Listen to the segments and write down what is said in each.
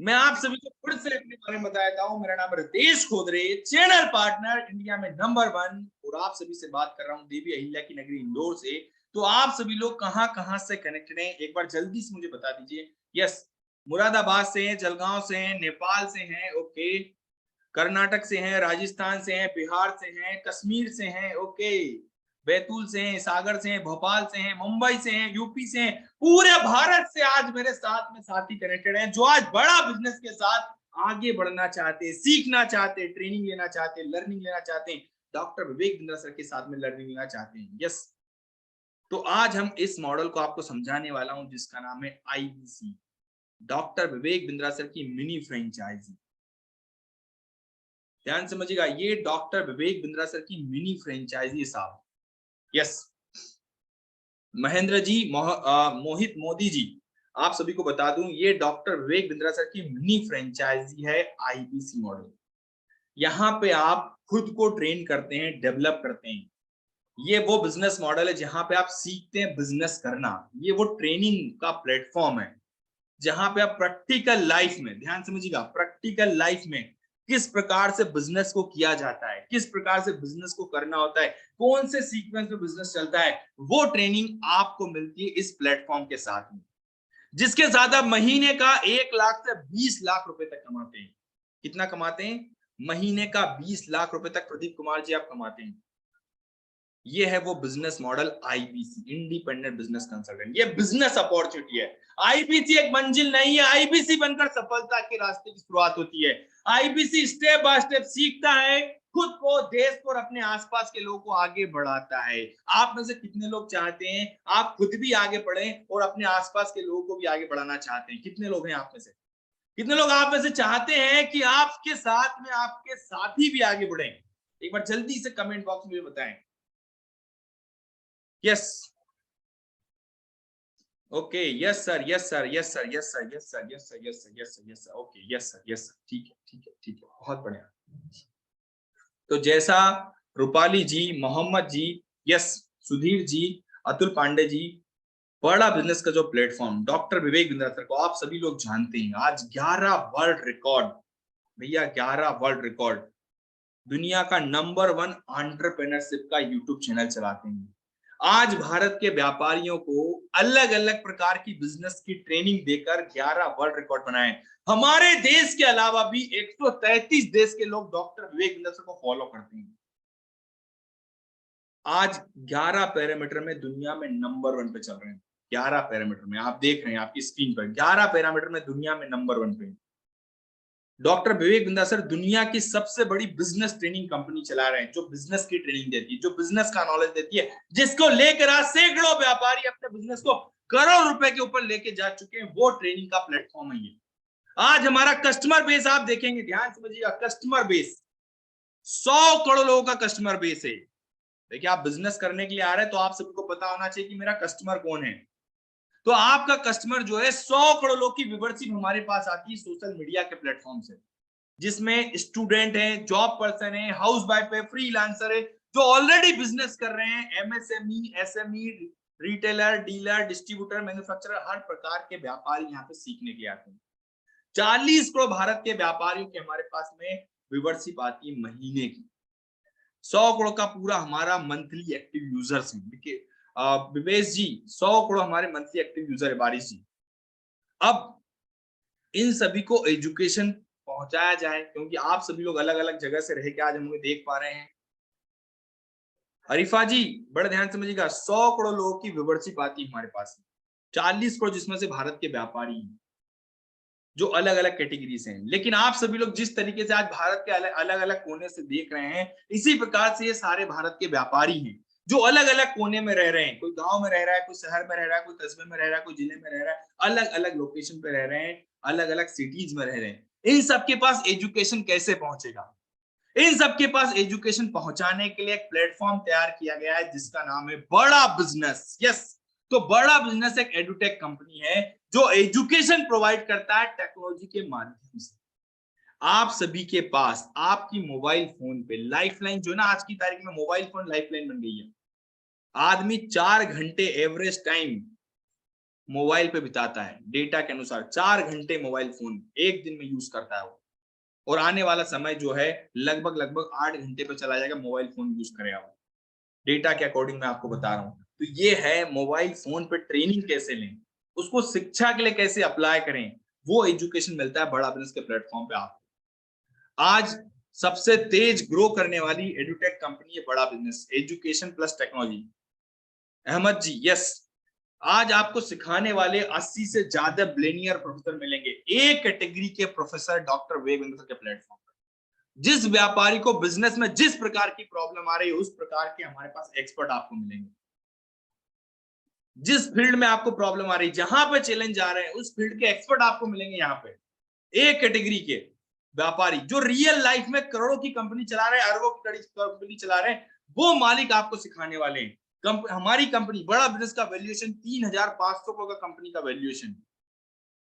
मैं आप सभी को फिर से अपने बारे में बताता हूँ। मेरा नाम रितेश खोदरे, चैनल पार्टनर इंडिया में नंबर 1, और आप सभी से बात कर रहा हूँ देवी अहिल्या की नगरी इंदौर से। तो आप सभी लोग कहाँ कहाँ से कनेक्टेड हैं, एक बार जल्दी से मुझे बता दीजिए। यस, मुरादाबाद से हैं, जलगांव से हैं, नेपाल से हैं, ओके, कर्नाटक से हैं, राजस्थान से हैं, बिहार से हैं, कश्मीर से हैं, ओके, बैतूल से हैं, सागर से हैं, भोपाल से हैं, मुंबई से हैं, यूपी से हैं, पूरे भारत से आज मेरे साथ में साथी कनेक्टेड हैं जो आज बड़ा बिजनेस के साथ आगे बढ़ना चाहते हैं, सीखना चाहते हैं, ट्रेनिंग लेना चाहते हैं, लर्निंग लेना चाहते हैं, डॉक्टर विवेक बिंद्रा सर के साथ में लर्निंग लेना चाहते हैं। यस, तो आज हम इस मॉडल को आपको समझाने वाला हूं जिसका नाम है IBC, doctor Vivek Bindra sir की मिनी फ्रेंचाइजी। ध्यान समझिएगा, ये डॉक्टर विवेक बिंद्रा सर की मिनी फ्रेंचाइजी साहब। यस, महेंद्र जी, मोहित मोदी जी, आप सभी को बता दूं ये डॉक्टर विवेक बिंद्रा सर की मिनी फ्रेंचाइजी है आईबीसी मॉडल। यहाँ पे आप खुद को ट्रेन करते हैं, डेवलप करते हैं। ये वो बिजनेस मॉडल है जहां पे आप सीखते हैं बिजनेस करना। ये वो ट्रेनिंग का प्लेटफॉर्म है जहां पे आप प्रैक्टिकल लाइफ में, ध्यान समझिएगा, प्रैक्टिकल लाइफ में किस प्रकार से बिजनेस को किया जाता है, किस प्रकार से बिजनेस को करना होता है, कौन से सीक्वेंस में बिजनेस चलता है, वो ट्रेनिंग आपको मिलती है इस प्लेटफॉर्म के साथ में, जिसके साथ आप महीने का 1 लाख से 20 लाख रुपए तक कमाते हैं। कितना कमाते हैं? महीने का 20 लाख रुपए तक प्रदीप कुमार जी आप कमाते हैं। ये है वो business model IBC, independent business consultant. ये बिजनेस अपॉर्चुनिटी है। आईबीसी एक मंजिल नहीं है, आईबीसी बनकर सफलता के रास्ते की शुरुआत होती है। आईबीसी स्टेप बाय स्टेप सीखता है, खुद को, देश को और अपने आसपास के लोगों को आगे बढ़ाता है। आप में से कितने लोग चाहते हैं आप खुद भी आगे बढ़ें और अपने आसपास के लोगों को भी आगे बढ़ाना चाहते हैं? कितने लोग हैं आप में से? कितने लोग आप में से चाहते हैं कि आपके साथ में आपके साथी भी आगे बढ़े? एक बार जल्दी से कमेंट बॉक्स में बताएं। Yes, okay, yes sir, yes sir, yes sir, yes sir, yes sir, yes sir, yes sir, yes sir, yes sir, okay, yes sir, yes sir, ठीक है, ठीक है, ठीक है, बहुत बढ़िया। तो जैसा रूपाली जी, मोहम्मद जी, यस, सुधीर जी, अतुल पांडे जी, बड़ा बिजनेस का जो platform doctor Vivek Bindra sir को आप सभी लोग जानते हैं। आज 11 वर्ल्ड रिकॉर्ड, भैया 11 वर्ल्ड रिकॉर्ड, दुनिया का नंबर 1 एंटरप्रेन्योरशिप का यूट्यूब चैनल चलाते हैं। आज भारत के व्यापारियों को अलग अलग प्रकार की बिजनेस की ट्रेनिंग देकर 11 वर्ल्ड रिकॉर्ड बनाए। हमारे देश के अलावा भी 133 देश के लोग डॉक्टर विवेक बिंद्रा सर को फॉलो करते हैं। आज 11 पैरामीटर में दुनिया में नंबर 1 पे चल रहे हैं। 11 पैरामीटर में आप देख रहे हैं आपकी स्क्रीन पर, 11 पैरामीटर में दुनिया में नंबर 1 पे। डॉक्टर विवेक बिंद्रा सर दुनिया की सबसे बड़ी बिजनेस ट्रेनिंग कंपनी चला रहे हैं, जो बिजनेस की ट्रेनिंग देती है, जो बिजनेस का नॉलेज देती है, जिसको लेकर आज सैकड़ों व्यापारी अपने बिजनेस को करोड़ रुपए के ऊपर लेके जा चुके हैं। वो ट्रेनिंग का प्लेटफॉर्म है ये। आज हमारा कस्टमर बेस आप देखेंगे, ध्यान समझिएगा, कस्टमर बेस 100 करोड़ लोगों का कस्टमर बेस है। देखिए, आप बिजनेस करने के लिए आ रहे हैं तो आप सबको पता होना चाहिए कि मेरा कस्टमर कौन है। तो आपका कस्टमर जो है 100 करोड़ लोग की व्यूवरशिप हमारे पास आती है सोशल मीडिया के प्लेटफॉर्म से, जिसमें स्टूडेंट है, जॉब पर्सन है, हाउस वाइफ है, फ्रीलांसर है, जो ऑलरेडी बिजनेस कर रहे हैं, MSME, SME, retailer, dealer, distributor, manufacturer, हर प्रकार के व्यापारी यहाँ पे सीखने के आते हैं। 40 करोड़ भारत के व्यापारियों के हमारे पास में व्यूवरशिप आती है महीने की। 100 करोड़ का पूरा हमारा मंथली एक्टिव यूजर्स है। देखिए विवेश जी, 100 करोड़ हमारे मंथली एक्टिव यूजर है, बारिश जी। अब इन सभी को एजुकेशन पहुंचाया जाए, क्योंकि आप सभी लोग अलग अलग जगह से रह के आज हम देख पा रहे हैं। अरिफा जी, बड़े ध्यान समझिएगा, 100 करोड़ लोगों की व्यूवरशिप आती है हमारे पास, 40 करोड़ जिसमें से भारत के व्यापारी हैं, जो अलग अलग कैटेगरी से हैं। लेकिन आप सभी लोग जिस तरीके से आज भारत के अलग अलग कोने से देख रहे हैं, इसी प्रकार से ये सारे भारत के व्यापारी हैं जो अलग अलग कोने में रह रहे हैं। कोई गांव में रह रहा है, कोई शहर में रह रहा है, कोई कस्बे में रह रहा है, कोई जिले में रह रहा है, अलग अलग लोकेशन पे रह रहे हैं, अलग अलग सिटीज में रह रहे हैं। इन सबके पास एजुकेशन कैसे पहुंचेगा? इन सबके पास एजुकेशन पहुंचाने के लिए एक प्लेटफॉर्म तैयार किया गया है जिसका नाम है बड़ा बिजनेस। यस, तो बड़ा बिजनेस एक एडुटेक कंपनी है जो एजुकेशन प्रोवाइड करता है टेक्नोलॉजी के माध्यम से। आप सभी के पास आपकी मोबाइल फोन पे लाइफलाइन, जो ना आज की तारीख में मोबाइल फोन लाइफलाइन बन गई है। आदमी 4 घंटे एवरेज टाइम मोबाइल पे बिताता है, डेटा के अनुसार 4 घंटे मोबाइल फोन एक दिन में यूज करता है वो, और आने वाला समय जो है लगभग 8 घंटे पे चला जाएगा, मोबाइल फोन यूज करेगा वो, डेटा के अकॉर्डिंग मैं आपको बता रहा हूँ। तो ये है मोबाइल फोन पे ट्रेनिंग कैसे लें, उसको शिक्षा के लिए कैसे अप्लाई करें, वो एजुकेशन मिलता है बड़ा बिजनेस के प्लेटफॉर्म पे आपको। आज सबसे तेज ग्रो करने वाली एडुटेक कंपनी है Bada business, education plus technology. Ahmed ji, yes, आज आपको सिखाने वाले 80 से ज्यादा बिलियनियर प्रोफेसर मिलेंगे, एक कैटेगरी के प्रोफेसर डॉक्टर विवेक बिंदु सर के प्लेटफॉर्म पर। जिस व्यापारी को बिजनेस में जिस प्रकार की प्रॉब्लम आ रही है, उस प्रकार के हमारे पास एक्सपर्ट आपको मिलेंगे। जिस फील्ड में आपको प्रॉब्लम आ रही है, जहां पे चैलेंज आ रहे हैं, उस फील्ड के एक्सपर्ट आपको मिलेंगे यहाँ पे। एक कैटेगरी के व्यापारी जो रियल लाइफ में करोड़ों की कंपनी चला रहे हैं, अरबों की कंपनी चला रहे हैं, वो मालिक आपको सिखाने वाले हैं। हमारी कंपनी बड़ा बिजनेस का वैल्यूएशन 3,500 करोड़ का कंपनी का वैल्यूएशन।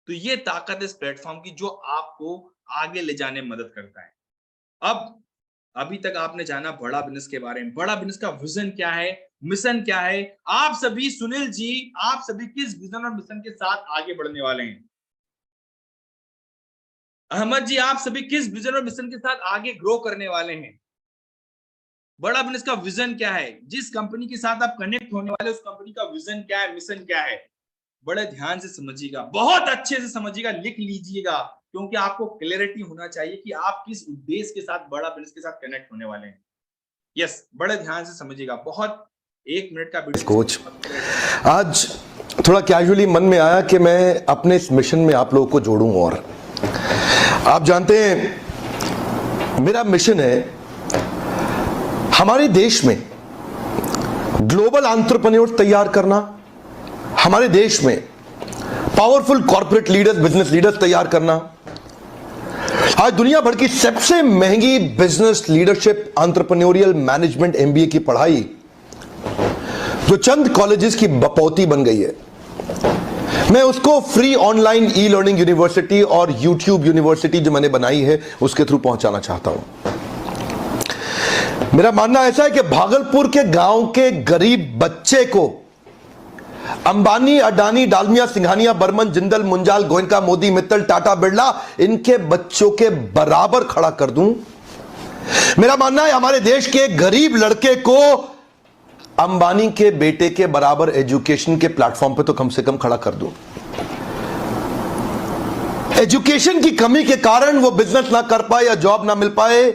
तो ये ताकत इस प्लेटफॉर्म की जो आपको आगे ले जाने में मदद करता है। अब अभी तक आपने जाना बड़ा बिजनेस के बारे में, बड़ा बिजनेस का विजन क्या है, मिशन क्या है। आप सभी, सुनील जी, आप सभी किस विजन और मिशन के साथ आगे बढ़ने वाले हैं? अहमद जी, आप सभी किस विजन और मिशन के साथ आगे ग्रो करने वाले हैं? बड़ा बिजनेस का विजन क्या है? जिस कंपनी के साथ आप कनेक्ट होने वाले, उस कंपनी का विजन क्या है, मिशन क्या है? बड़े ध्यान से समझिएगा, बहुत अच्छे से समझिएगा, लिख लीजिएगा, क्योंकि आपको क्लैरिटी होना चाहिए कि आप किस उद्देश्य के साथ बड़ा बिजनेस के साथ कनेक्ट होने वाले हैं। यस, बड़े ध्यान से समझिएगा, बहुत 1 मिनट का वीडियो। कोच, आज थोड़ा कैजुअली मन में आया कि मैं अपने इस मिशन में आप लोगों को जोड़ूं। और आप जानते हैं मेरा मिशन है हमारे देश में ग्लोबल एंटरप्रेन्योर्स तैयार करना, हमारे देश में powerful corporate leaders, business leaders तैयार करना। आज दुनिया भर की सबसे महंगी business leadership entrepreneurial management MBA की पढ़ाई जो चंद कॉलेजेस की बपौती बन गई है, मैं उसको free online e learning university और यूट्यूब यूनिवर्सिटी जो मैंने बनाई है उसके थ्रू पहुंचाना चाहता हूं। मेरा मानना ऐसा है कि भागलपुर के गांव के गरीब बच्चे को अंबानी, अडानी, डालमिया, सिंघानिया, बर्मन, जिंदल, मुंजाल, गोयनका, मोदी, मित्तल, टाटा, बिरला, इनके बच्चों के बराबर खड़ा कर दूं। मेरा मानना है हमारे देश के गरीब लड़के को अंबानी के बेटे के बराबर एजुकेशन के प्लेटफॉर्म पे तो कम से कम खड़ा कर दूं। एजुकेशन की कमी के कारण वो बिजनेस ना कर पाए या जॉब ना मिल पाए,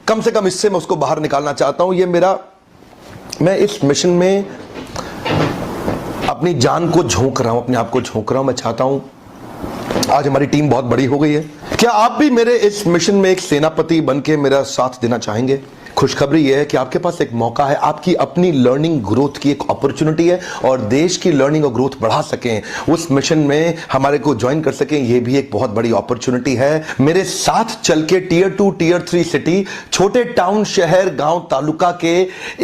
कम से कम इससे मैं उसको बाहर निकालना चाहता हूं। मैं इस मिशन में अपनी जान को झोंक रहा हूं, अपने आप को झोंक रहा हूं। मैं चाहता हूं, आज हमारी टीम बहुत बड़ी हो गई है, क्या आप भी मेरे इस मिशन में एक सेनापति बन के मेरा साथ देना चाहेंगे? खुशखबरी यह है कि आपके पास एक मौका है, आपकी अपनी लर्निंग ग्रोथ की एक अपॉर्चुनिटी है, और देश की लर्निंग और ग्रोथ बढ़ा सकें, उस मिशन में हमारे को ज्वाइन कर सकें, यह भी एक बहुत बड़ी अपॉर्चुनिटी है। मेरे साथ चल के टियर 2, टियर 3 सिटी, छोटे टाउन, शहर, गांव, तालुका के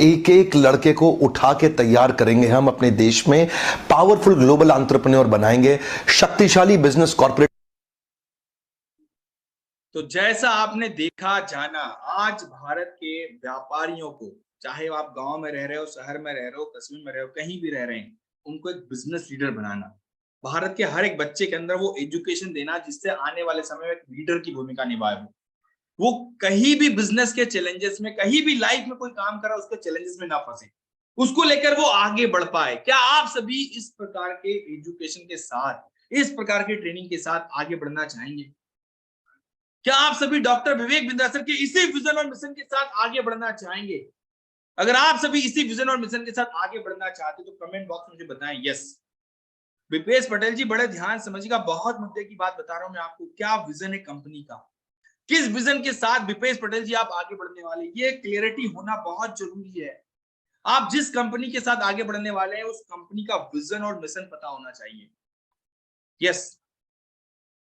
एक एक लड़के को उठा के तैयार करेंगे हम, अपने देश में पावरफुल ग्लोबल एंटरप्रेन्योर बनाएंगे, शक्तिशाली बिजनेस कॉर्पोरेट। तो जैसा आपने देखा, जाना, आज भारत के व्यापारियों को, चाहे आप गांव में रह रहे हो, शहर में रह रहे हो, कस्बे में रह रहे हो, कहीं भी रह रहे हैं, उनको एक बिजनेस लीडर बनाना, भारत के हर एक बच्चे के अंदर वो एजुकेशन देना जिससे आने वाले समय में एक लीडर की भूमिका निभाए। वो कहीं भी बिजनेस के चैलेंजेस में, कहीं भी लाइफ में कोई काम कर रहा है, उसके चैलेंजेस में ना फंसे, उसको लेकर वो आगे बढ़ पाए। क्या आप सभी इस प्रकार के एजुकेशन के साथ, इस प्रकार की ट्रेनिंग के साथ आगे बढ़ना चाहेंगे? क्या आप सभी डॉक्टर विवेक बिंद्रा सर के इसी विजन और मिशन के साथ आगे बढ़ना चाहेंगे? अगर आप सभी इसी विजन और मिशन के साथ आगे बढ़ना चाहते तो कमेंट बॉक्स में मुझे बताएं यस। विपेश पटेल जी, बड़े ध्यान समझिएगा, बहुत मुद्दे की बात बता रहा हूं मैं आपको। क्या विजन है कंपनी का, किस विजन के साथ विपेश पटेल जी आप आगे बढ़ने वाले, ये क्लियरिटी होना बहुत जरूरी है। आप जिस कंपनी के साथ आगे बढ़ने वाले हैं, उस कंपनी का विजन और मिशन पता होना चाहिए। यस,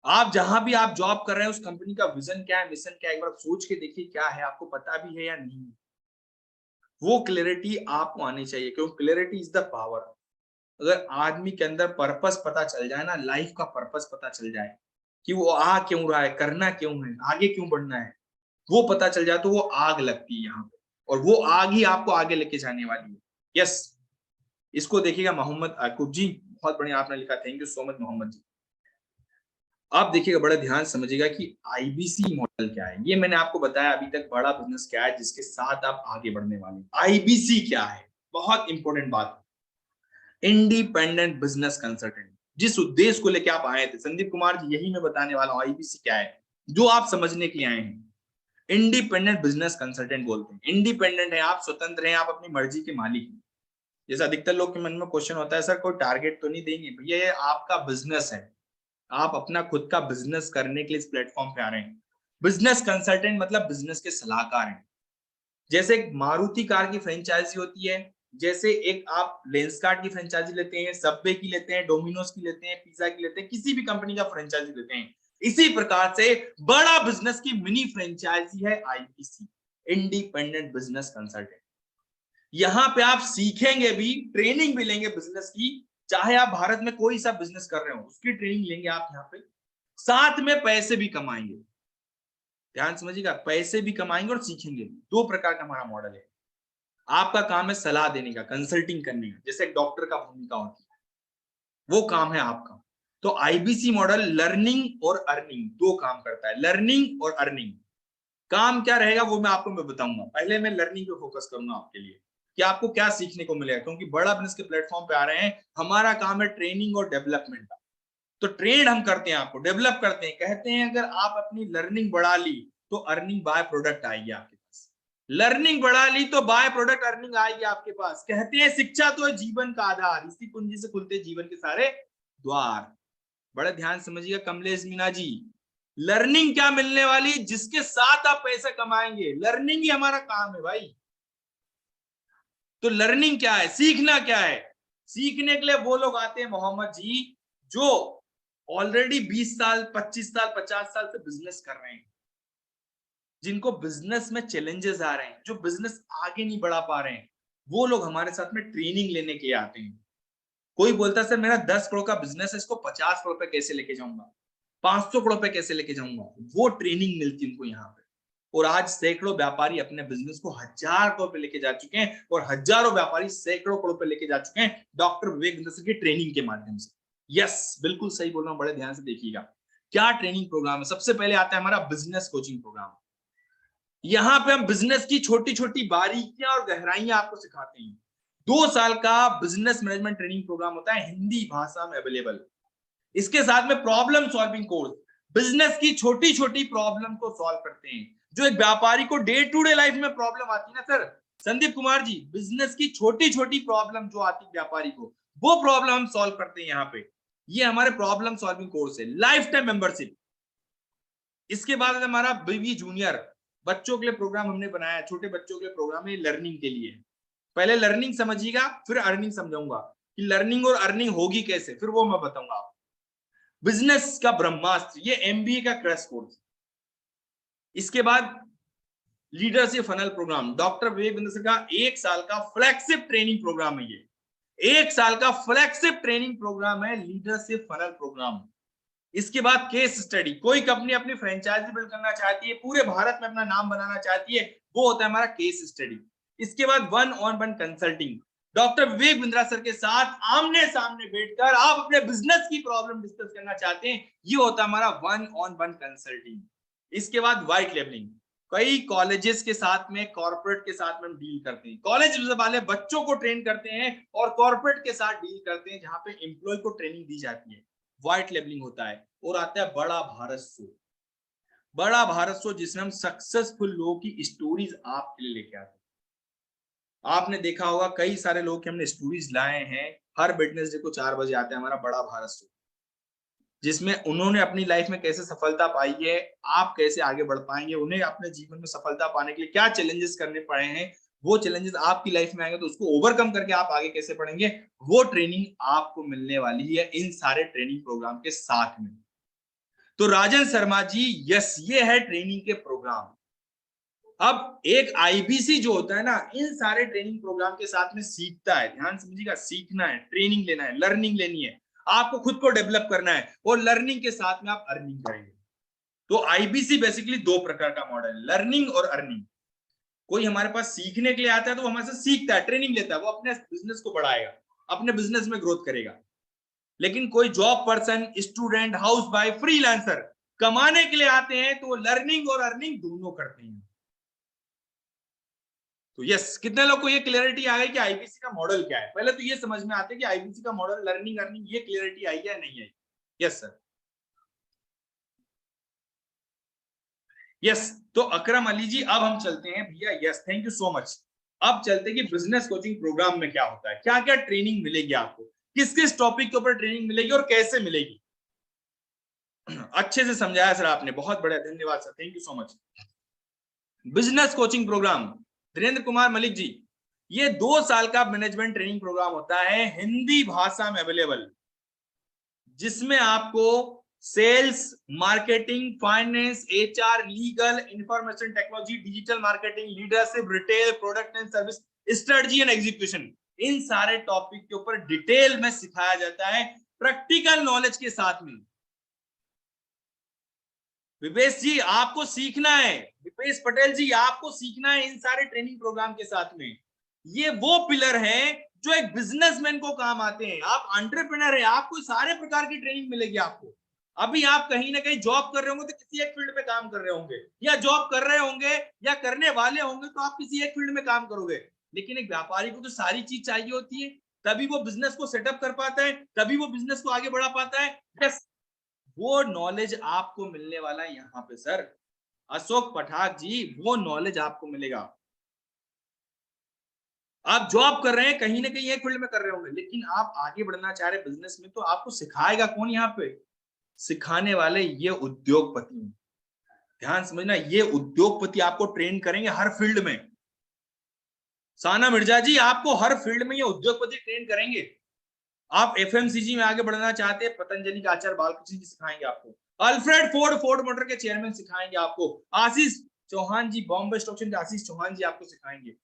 आप जहां भी आप जॉब कर रहे हैं, उस कंपनी का विजन क्या है, मिशन क्या है, एक बार सोच के देखिए क्या है, आपको पता भी है या नहीं। वो क्लैरिटी आपको आनी चाहिए, क्योंकि क्लैरिटी इज द पावर। अगर आदमी के अंदर पर्पस पता चल जाए ना, लाइफ का पर्पस पता चल जाए कि वो आ क्यों रहा है, करना क्यों है, आगे क्यों बढ़ना है, वो पता चल जाए तो वो आग लगती है यहाँ पे, और वो आग ही आपको आगे लेके जाने वाली है। यस, इसको देखिएगा मोहम्मद याकूब जी, बहुत बढ़िया आपने लिखा, thank you so much Mohammed ji. आप देखिएगा, बड़ा ध्यान समझिएगा कि आईबीसी मॉडल क्या है। ये मैंने आपको बताया अभी तक बड़ा बिजनेस क्या है जिसके साथ आप आगे बढ़ने वाले हैं। आईबीसी क्या है, बहुत इंपॉर्टेंट बात, इंडिपेंडेंट बिजनेस कंसल्टेंट। जिस उद्देश्य को लेकर आप आए थे संदीप कुमार जी, यही मैं बताने वाला हूं। आईबीसी क्या है जो आप समझने के लिए आए हैं। इंडिपेंडेंट बिजनेस कंसल्टेंट बोलते हैं। इंडिपेंडेंट है, आप स्वतंत्र हैं, आप अपनी मर्जी के मालिक हैं। जैसा अधिकतर लोग के मन में क्वेश्चन होता है, सर कोई टारगेट तो नहीं देंगे? भैया ये आपका बिजनेस है, आप अपना खुद का बिजनेस करने के लिए इस प्लेटफॉर्म पे आ रहे हैं। बिजनेस कंसल्टेंट मतलब बिजनेस के सलाहकार हैं। जैसे एक मारुति कार की फ्रेंचाइजी होती है, जैसे एक आप लेंसकार्ट की फ्रेंचाइजी लेते हैं, सबवे की लेते हैं, डोमिनोज की लेते हैं, पिज्जा की लेते हैं, किसी भी कंपनी का फ्रेंचाइजी लेते हैं, इसी प्रकार से बड़ा बिजनेस की मिनी फ्रेंचाइजी है आईबीसी, इंडिपेंडेंट बिजनेस कंसल्टेंट। यहां पे आप सीखेंगे भी, ट्रेनिंग भी लेंगे बिजनेस की। चाहे आप भारत में कोई सा बिजनेस कर रहे हो उसकी ट्रेनिंग लेंगे आप यहाँ पे, साथ में पैसे भी कमाएंगे। ध्यान समझिएगा, पैसे भी कमाएंगे और सीखेंगे भी। दो प्रकार का हमारा मॉडल है। आपका काम है सलाह देने का, कंसल्टिंग करने का, जैसे एक डॉक्टर का भूमिका होती है, वो काम है आपका। तो आईबीसी मॉडल लर्निंग और अर्निंग दो काम करता है। लर्निंग और अर्निंग काम क्या रहेगा वो मैं बताऊंगा। पहले मैं लर्निंग पे फोकस करूंगा आपके लिए कि आपको क्या सीखने को मिलेगा, क्योंकि बड़ा बिजनेस के प्लेटफॉर्म पे आ रहे हैं। हमारा काम है ट्रेनिंग और डेवलपमेंट का। तो ट्रेन हम करते हैं, आपको डेवलप करते हैं। कहते हैं अगर आप अपनी लर्निंग बढ़ा ली तो अर्निंग बाय प्रोडक्ट आएगी आपके पास। लर्निंग बढ़ा ली तो बाय प्रोडक्ट अर्निंग आएगी आपके पास। कहते हैं शिक्षा तो है जीवन का आधार, इसी कुंजी से खुलते जीवन के सारे द्वार। बड़ा ध्यान समझिएगा कमलेश मीना जी, लर्निंग क्या मिलने वाली, जिसके साथ आप पैसे कमाएंगे। लर्निंग ही हमारा काम है भाई। तो लर्निंग क्या है, सीखना क्या है। सीखने के लिए वो लोग आते हैं मोहम्मद जी जो ऑलरेडी 20 साल 25 साल 50 साल से बिजनेस कर रहे हैं, जिनको बिजनेस में चैलेंजेस आ रहे हैं, जो बिजनेस आगे नहीं बढ़ा पा रहे हैं, वो लोग हमारे साथ में ट्रेनिंग लेने के लिए आते हैं। कोई बोलता है सर मेरा 10 करोड़ का बिजनेस है, इसको 50 करोड़ पे कैसे लेके जाऊंगा, 500 करोड़ पे कैसे लेके जाऊंगा। वो ट्रेनिंग मिलती है उनको यहाँ पे। और आज सैकड़ों व्यापारी अपने बिजनेस को 1000 करोड़ पे लेके जा चुके हैं, और हजारों व्यापारी सैकड़ों करोड़ पे लेके जा चुके हैं डॉक्टर विवेक बिंदु सर की ट्रेनिंग के माध्यम से। यस, बिल्कुल सही बोल रहा हूँ, बड़े ध्यान से देखिएगा क्या ट्रेनिंग प्रोग्राम है। सबसे पहले आता है हमारा बिजनेस कोचिंग प्रोग्राम। यहाँ पे हम बिजनेस की छोटी छोटी बारीकियां और गहराइयां आपको सिखाते हैं। 2 साल का बिजनेस मैनेजमेंट ट्रेनिंग प्रोग्राम होता है, हिंदी भाषा में अवेलेबल। इसके साथ में प्रॉब्लम सॉल्विंग कोर्स, बिजनेस की छोटी छोटी प्रॉब्लम को सॉल्व करते हैं। जो एक व्यापारी को डे टू डे लाइफ में प्रॉब्लम आती है ना सर संदीप कुमार जी, बिजनेस की छोटी छोटी प्रॉब्लम जो आती है व्यापारी को, वो प्रॉब्लम हम सॉल्व करते हैं यहाँ पे। ये हमारे प्रॉब्लम सॉल्विंग कोर्स है, लाइफ टाइम मेंबरशिप। इसके बाद हमारा बीवी जूनियर बच्चों के लिए प्रोग्राम हमने बनाया, छोटे बच्चों के लिए प्रोग्राम है लर्निंग के लिए। पहले लर्निंग समझिएगा, फिर अर्निंग समझाऊंगा कि लर्निंग और अर्निंग होगी कैसे, फिर वो मैं बताऊंगा आपको। बिजनेस का ब्रह्मास्त्र, ये एमबीए का क्रैश कोर्स। इसके बाद लीडरशिप फनल प्रोग्राम, डॉक्टर विवेक बिंदु सर का 1 साल का फ्लैगशिप ट्रेनिंग प्रोग्राम है। ये 1 साल का फ्लैगशिप ट्रेनिंग प्रोग्राम है, लीडरशिप फनल प्रोग्राम। इसके बाद केस स्टडी, कोई कंपनी अपनी फ्रेंचाइजी बिल्ड करना चाहती है, पूरे भारत में अपना नाम बनाना चाहती है, वो होता है हमारा केस स्टडी। इसके बाद 1-on-1 consulting, doctor Vivek Bindra sir के साथ आमने सामने बैठकर आप अपने बिजनेस की प्रॉब्लम डिस्कस करना चाहते हैं, ये होता है हमारा 1-on-1 कंसल्टिंग। इसके बाद व्हाइट लेबलिंग, कई कॉलेजेस के साथ में, कॉर्पोरेट के साथ में हम डील करते हैं। कॉलेज वाले बच्चों को ट्रेन करते हैं और कॉर्पोरेट के साथ डील करते हैं, जहां पे एम्प्लॉय को ट्रेनिंग दी जाती है, व्हाइट लेबलिंग होता है। और आता है बड़ा भारत शो, बड़ा भारत शो जिसमें हम सक्सेसफुल लोगों की स्टोरीज आपके लिए लेके आते हैं। आपने देखा होगा कई सारे लोग हमने स्टोरीज लाए हैं। हर वेडनेसडे को 4 बजे आता है हमारा बड़ा भारत शो, जिसमें उन्होंने अपनी लाइफ में कैसे सफलता पाई है, आप कैसे आगे बढ़ पाएंगे, उन्हें अपने जीवन में सफलता पाने के लिए क्या चैलेंजेस करने पड़े हैं, वो चैलेंजेस आपकी लाइफ में आएंगे तो उसको ओवरकम करके आप आगे कैसे बढ़ेंगे, वो ट्रेनिंग आपको मिलने वाली है इन सारे ट्रेनिंग प्रोग्राम के साथ में। तो राजन शर्मा जी, यस, ये है ट्रेनिंग के प्रोग्राम। अब एक आईबीसी जो होता है ना, इन सारे ट्रेनिंग प्रोग्राम के साथ में सीखता है। ध्यान समझिएगा, सीखना है, ट्रेनिंग लेना है, लर्निंग लेनी है, आपको खुद को डेवलप करना है, और लर्निंग के साथ में आप अर्निंग करेंगे। तो आईबीसी बेसिकली 2 प्रकार का मॉडल है, लर्निंग और अर्निंग। कोई हमारे पास सीखने के लिए आता है तो वो हमारे से सीखता है, ट्रेनिंग लेता है, वो अपने बिजनेस को बढ़ाएगा, अपने बिजनेस में ग्रोथ करेगा। लेकिन कोई job person, student, house wife, freelancer कमाने के लिए आते हैं तो वो लर्निंग और अर्निंग दोनों करते हैं। तो यस, कितने लोग को ये क्लियरिटी आ गई कि आईपीसी का मॉडल क्या है? पहले तो ये समझ में आते कि आईपीसी का मॉडल लर्निंग अर्निंग, ये क्लियरिटी आई या नहीं आई? Yes sir, yes. तो अकरम अली जी, अब हम चलते हैं भैया। Yes, thank you so much. अब चलते हैं कि बिजनेस कोचिंग प्रोग्राम में क्या होता है, क्या क्या ट्रेनिंग मिलेगी आपको, किस किस टॉपिक के ऊपर ट्रेनिंग मिलेगी और कैसे मिलेगी। अच्छे से समझाया सर आपने, बहुत बढ़िया, धन्यवाद sir, thank you so much. Business coaching program, Dhirendra Kumar Malik ji, ये 2 साल का मैनेजमेंट ट्रेनिंग प्रोग्राम होता है, हिंदी भाषा में अवेलेबल, जिसमें आपको sales, marketing, finance, HR, legal, information technology, digital marketing, leadership, retail, product and service, strategy and execution, इन सारे टॉपिक के ऊपर डिटेल में सिखाया जाता है, प्रैक्टिकल नॉलेज के साथ में। विपेश जी, आपको सीखना है, विपेश पटेल जी, आपको सीखना है इन सारे ट्रेनिंग प्रोग्राम के साथ में। ये वो पिलर है जो एक बिजनेसमैन को काम आते हैं। आप एंटरप्रेन्योर है, आपको सारे प्रकार की ट्रेनिंग मिलेगी आपको। अभी आप कहीं ना कहीं जॉब कर रहे होंगे तो किसी एक फील्ड में काम कर रहे होंगे, या जॉब कर रहे होंगे या करने वाले होंगे तो आप किसी एक फील्ड में काम करोगे। लेकिन एक व्यापारी को तो सारी चीज चाहिए होती है, तभी वो बिजनेस को सेटअप कर पाता है, तभी वो बिजनेस को आगे बढ़ा पाता है। यस, वो नॉलेज आपको मिलने वाला है यहाँ पे सर। अशोक पठाक जी, वो नॉलेज आपको मिलेगा। आप जॉब कर रहे हैं, कहीं ना कहीं एक फील्ड में कर रहे होंगे, लेकिन आप आगे बढ़ना चाह रहे बिजनेस में, तो आपको सिखाएगा कौन यहाँ पे? सिखाने वाले ये उद्योगपति हैं। ध्यान समझना, ये उद्योगपति आपको ट्रेन करेंगे हर फील्ड में। साना मिर्जा जी, आपको हर फील्ड में ये उद्योगपति ट्रेन करेंगे। आप एफएमसीजी में आगे बढ़ना चाहते हैं, पतंजलि का आचार्य बालकृष्ण जी सिखाएंगे आपको। अल्फ्रेड फोर्ड मोटर के चेयरमैन सिखाएंगे आपको। आशीष चौहान जी, बॉम्बे स्टॉक एक्सचेंज आशीष चौहान जी आपको सिखाएंगे।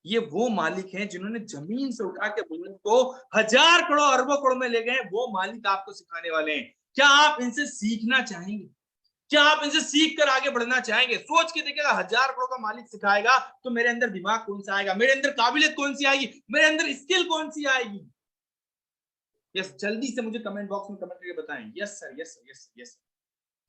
ये वो मालिक हैं जिन्होंने जमीन से उठा के बिजनेस को 1000 करोड़ अरबों करोड़ में ले गए। वो मालिक आपको सिखाने वाले हैं। क्या आप इनसे सीखना चाहेंगे? क्या आप इनसे सीख कर आगे बढ़ना चाहेंगे? सोच के देखिएगा, 1000 करोड़ का मालिक सिखाएगा तो मेरे अंदर दिमाग कौन सा आएगा, मेरे अंदर काबिलियत कौन सी आएगी, मेरे अंदर स्किल कौन सी आएगी। यस, जल्दी से मुझे कमेंट बॉक्स में कमेंट करके बताएं। Yes sir, yes sir, yes yes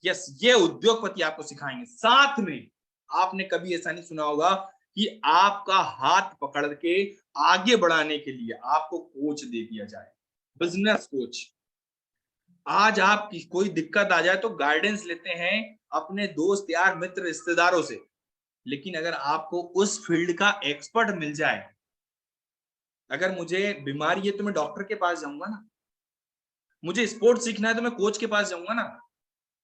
yes, ये उद्योगपति आपको सिखाएंगे। साथ में आपने कभी ऐसा नहीं सुना होगा कि आपका हाथ पकड़ के आगे बढ़ाने के लिए आपको कोच दे दिया जाए, बिजनेस कोच। आज आप कोई दिक्कत आ जाए तो गाइडेंस लेते हैं अपने दोस्त, यार, मित्र, रिश्तेदारों से, लेकिन अगर आपको उस फील्ड का एक्सपर्ट मिल जाए, अगर मुझे बीमारी है तो मैं डॉक्टर के पास जाऊंगा ना, मुझे स्पोर्ट्स सीखना है तो मैं कोच के पास जाऊंगा ना।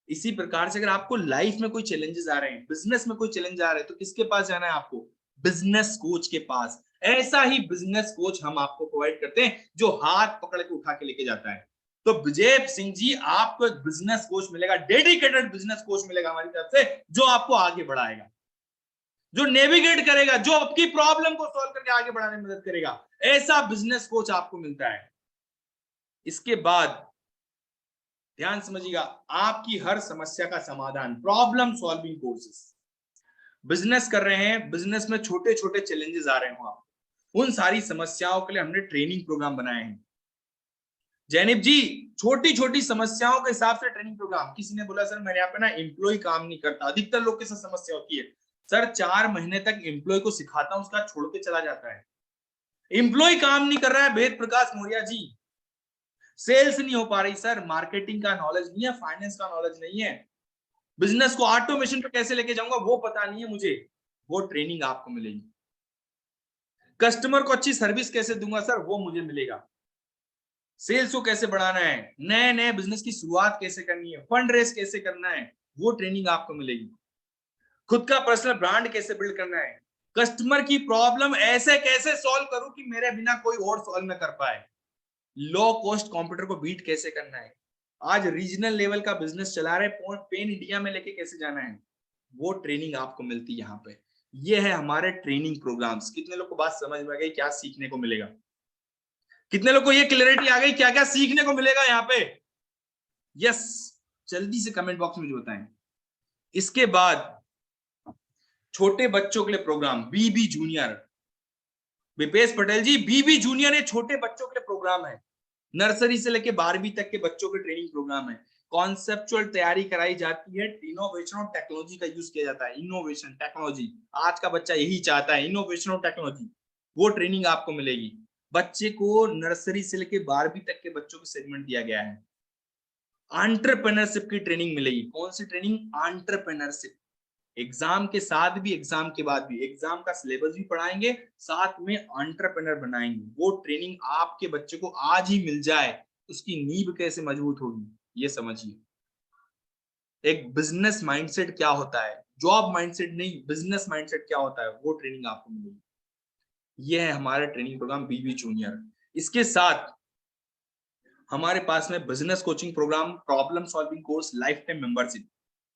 इसी प्रकार से अगर आपको लाइफ में कोई चैलेंजेस आ रहे हैं, बिजनेस में कोई चैलेंज आ रहे हैं, तो किसके पास जाना है आपको? बिजनेस कोच के पास। ऐसा ही बिजनेस कोच हम आपको प्रोवाइड करते हैं जो हाथ पकड़ के उठा के लेके जाता है। तो विजय सिंह जी, आपको एक बिजनेस कोच मिलेगा, डेडिकेटेड बिजनेस कोच मिलेगा हमारी तरफ से, जो आपको आगे बढ़ाएगा, जो नेविगेट करेगा, जो आपकी प्रॉब्लम को सॉल्व करके आगे बढ़ाने में मदद करेगा। ऐसा बिजनेस कोच आपको मिलता है। इसके बाद ध्यान समझिएगा, आपकी हर समस्या का समाधान, प्रॉब्लम सॉल्विंग कोर्सेस। बिजनेस कर रहे हैं, बिजनेस में छोटे छोटे चैलेंजेस आ रहे हो आप, उन सारी समस्याओं के लिए हमने ट्रेनिंग प्रोग्राम बनाए हैं। जैनिब जी, छोटी छोटी समस्याओं के हिसाब से ट्रेनिंग प्रोग्राम। किसी ने बोला सर मेरे यहाँ पे ना एम्प्लॉय काम नहीं करता, अधिकतर लोग के साथ समस्या होती है। सर 4 महीने तक एम्प्लॉय को सिखाता हूं, उसका छोड़ के चला जाता है। एम्प्लॉय काम नहीं कर रहा है वेद प्रकाश मौर्य जी, सेल्स नहीं हो पा रही सर, मार्केटिंग का नॉलेज नहीं है, फाइनेंस का नॉलेज नहीं है, बिजनेस को ऑटोमेशन पे कैसे लेके जाऊंगा वो पता नहीं है मुझे, वो ट्रेनिंग आपको मिलेगी। कस्टमर को अच्छी सर्विस कैसे दूंगा सर, वो मुझे मिलेगा। सेल्स को कैसे बढ़ाना है, नए नए बिजनेस की शुरुआत कैसे करनी है, फंड रेस कैसे करना है, वो ट्रेनिंग आपको मिलेगी। खुद का पर्सनल ब्रांड कैसे बिल्ड करना है, कस्टमर की प्रॉब्लम ऐसे कैसे सॉल्व करूं कि मेरे बिना कोई और सॉल्व न कर पाए, लो कॉस्ट कंप्यूटर को बीट कैसे करना है, आज रीजनल लेवल का बिजनेस चला रहे पेन इंडिया में लेके कैसे जाना है, वो ट्रेनिंग आपको मिलती है यहाँ पे। ये है हमारे ट्रेनिंग प्रोग्राम्स। कितने लोग को बात समझ में आ गई, क्या सीखने को मिलेगा? कितने लोग को ये क्लैरिटी आ गई क्या क्या सीखने को मिलेगा यहाँ पे? यस, जल्दी से कमेंट बॉक्स में बताएं। इसके बाद छोटे बच्चों के लिए प्रोग्राम बीबी जूनियर, विपेश पटेल जी, बीबी जूनियर ये छोटे बच्चों के लिए प्रोग्राम है। नर्सरी से लेके 12वीं तक के बच्चों के ट्रेनिंग प्रोग्राम है। कॉन्सेप्चुअल तैयारी कराई जाती है, इनोवेशन और टेक्नोलॉजी का यूज किया जाता है। इनोवेशन टेक्नोलॉजी, आज का बच्चा यही चाहता है, इनोवेशन और टेक्नोलॉजी, वो ट्रेनिंग आपको मिलेगी। बच्चे को नर्सरी से लेके 12वीं तक के बच्चों को सेगमेंट दिया गया है। एंटरप्रेन्योरशिप की ट्रेनिंग मिलेगी। कौन सी ट्रेनिंग? एंटरप्रेन्योरशिप। एग्जाम के साथ भी, एग्जाम के बाद भी, एग्जाम का सिलेबस भी पढ़ाएंगे, साथ में एंटरप्रेन्योर बनाएंगे। वो ट्रेनिंग आपके बच्चे को आज ही मिल जाए, उसकी नींव कैसे मजबूत होगी ये समझिए। एक बिजनेस माइंडसेट क्या होता है, जॉब माइंडसेट नहीं, बिजनेस माइंडसेट क्या होता है, वो ट्रेनिंग आपको मिलेगी। ये है हमारा ट्रेनिंग प्रोग्राम बीबी जूनियर। इसके साथ हमारे पास में business coaching programme, problem solving course, lifetime membership,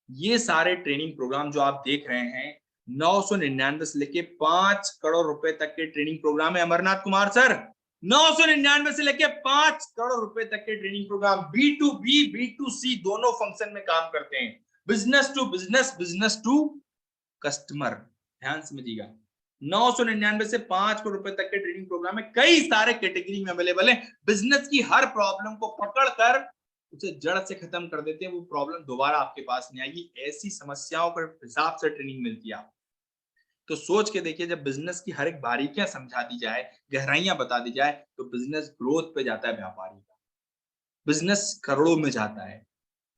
ये सारे ट्रेनिंग प्रोग्राम जो आप देख रहे हैं 999 से लेके 5 करोड़ रुपए तक के ट्रेनिंग प्रोग्राम है। अमरनाथ कुमार सर, 999 से लेके 5 करोड़ रुपए तक के ट्रेनिंग प्रोग्राम, B2B B2C दोनों फंक्शन में काम करते हैं। Business to business, business to customer. ध्यान समझिएगा, 999 से 5 करोड़ रुपए तक के ट्रेनिंग प्रोग्राम है, कई सारे कैटेगरी में अवेलेबल है। बिजनेस की हर प्रॉब्लम को पकड़कर उसे जड़ से खत्म कर देते हैं, वो प्रॉब्लम दोबारा आपके पास नहीं आएगी। ऐसी समस्याओं के हिसाब से ट्रेनिंग मिलती है आपको। तो सोच के देखिए, जब बिजनेस की हर एक बारीकियां समझा दी जाए, गहराइयां बता दी जाए, तो बिजनेस ग्रोथ पे जाता है व्यापारी का, बिजनेस करोड़ों में जाता है,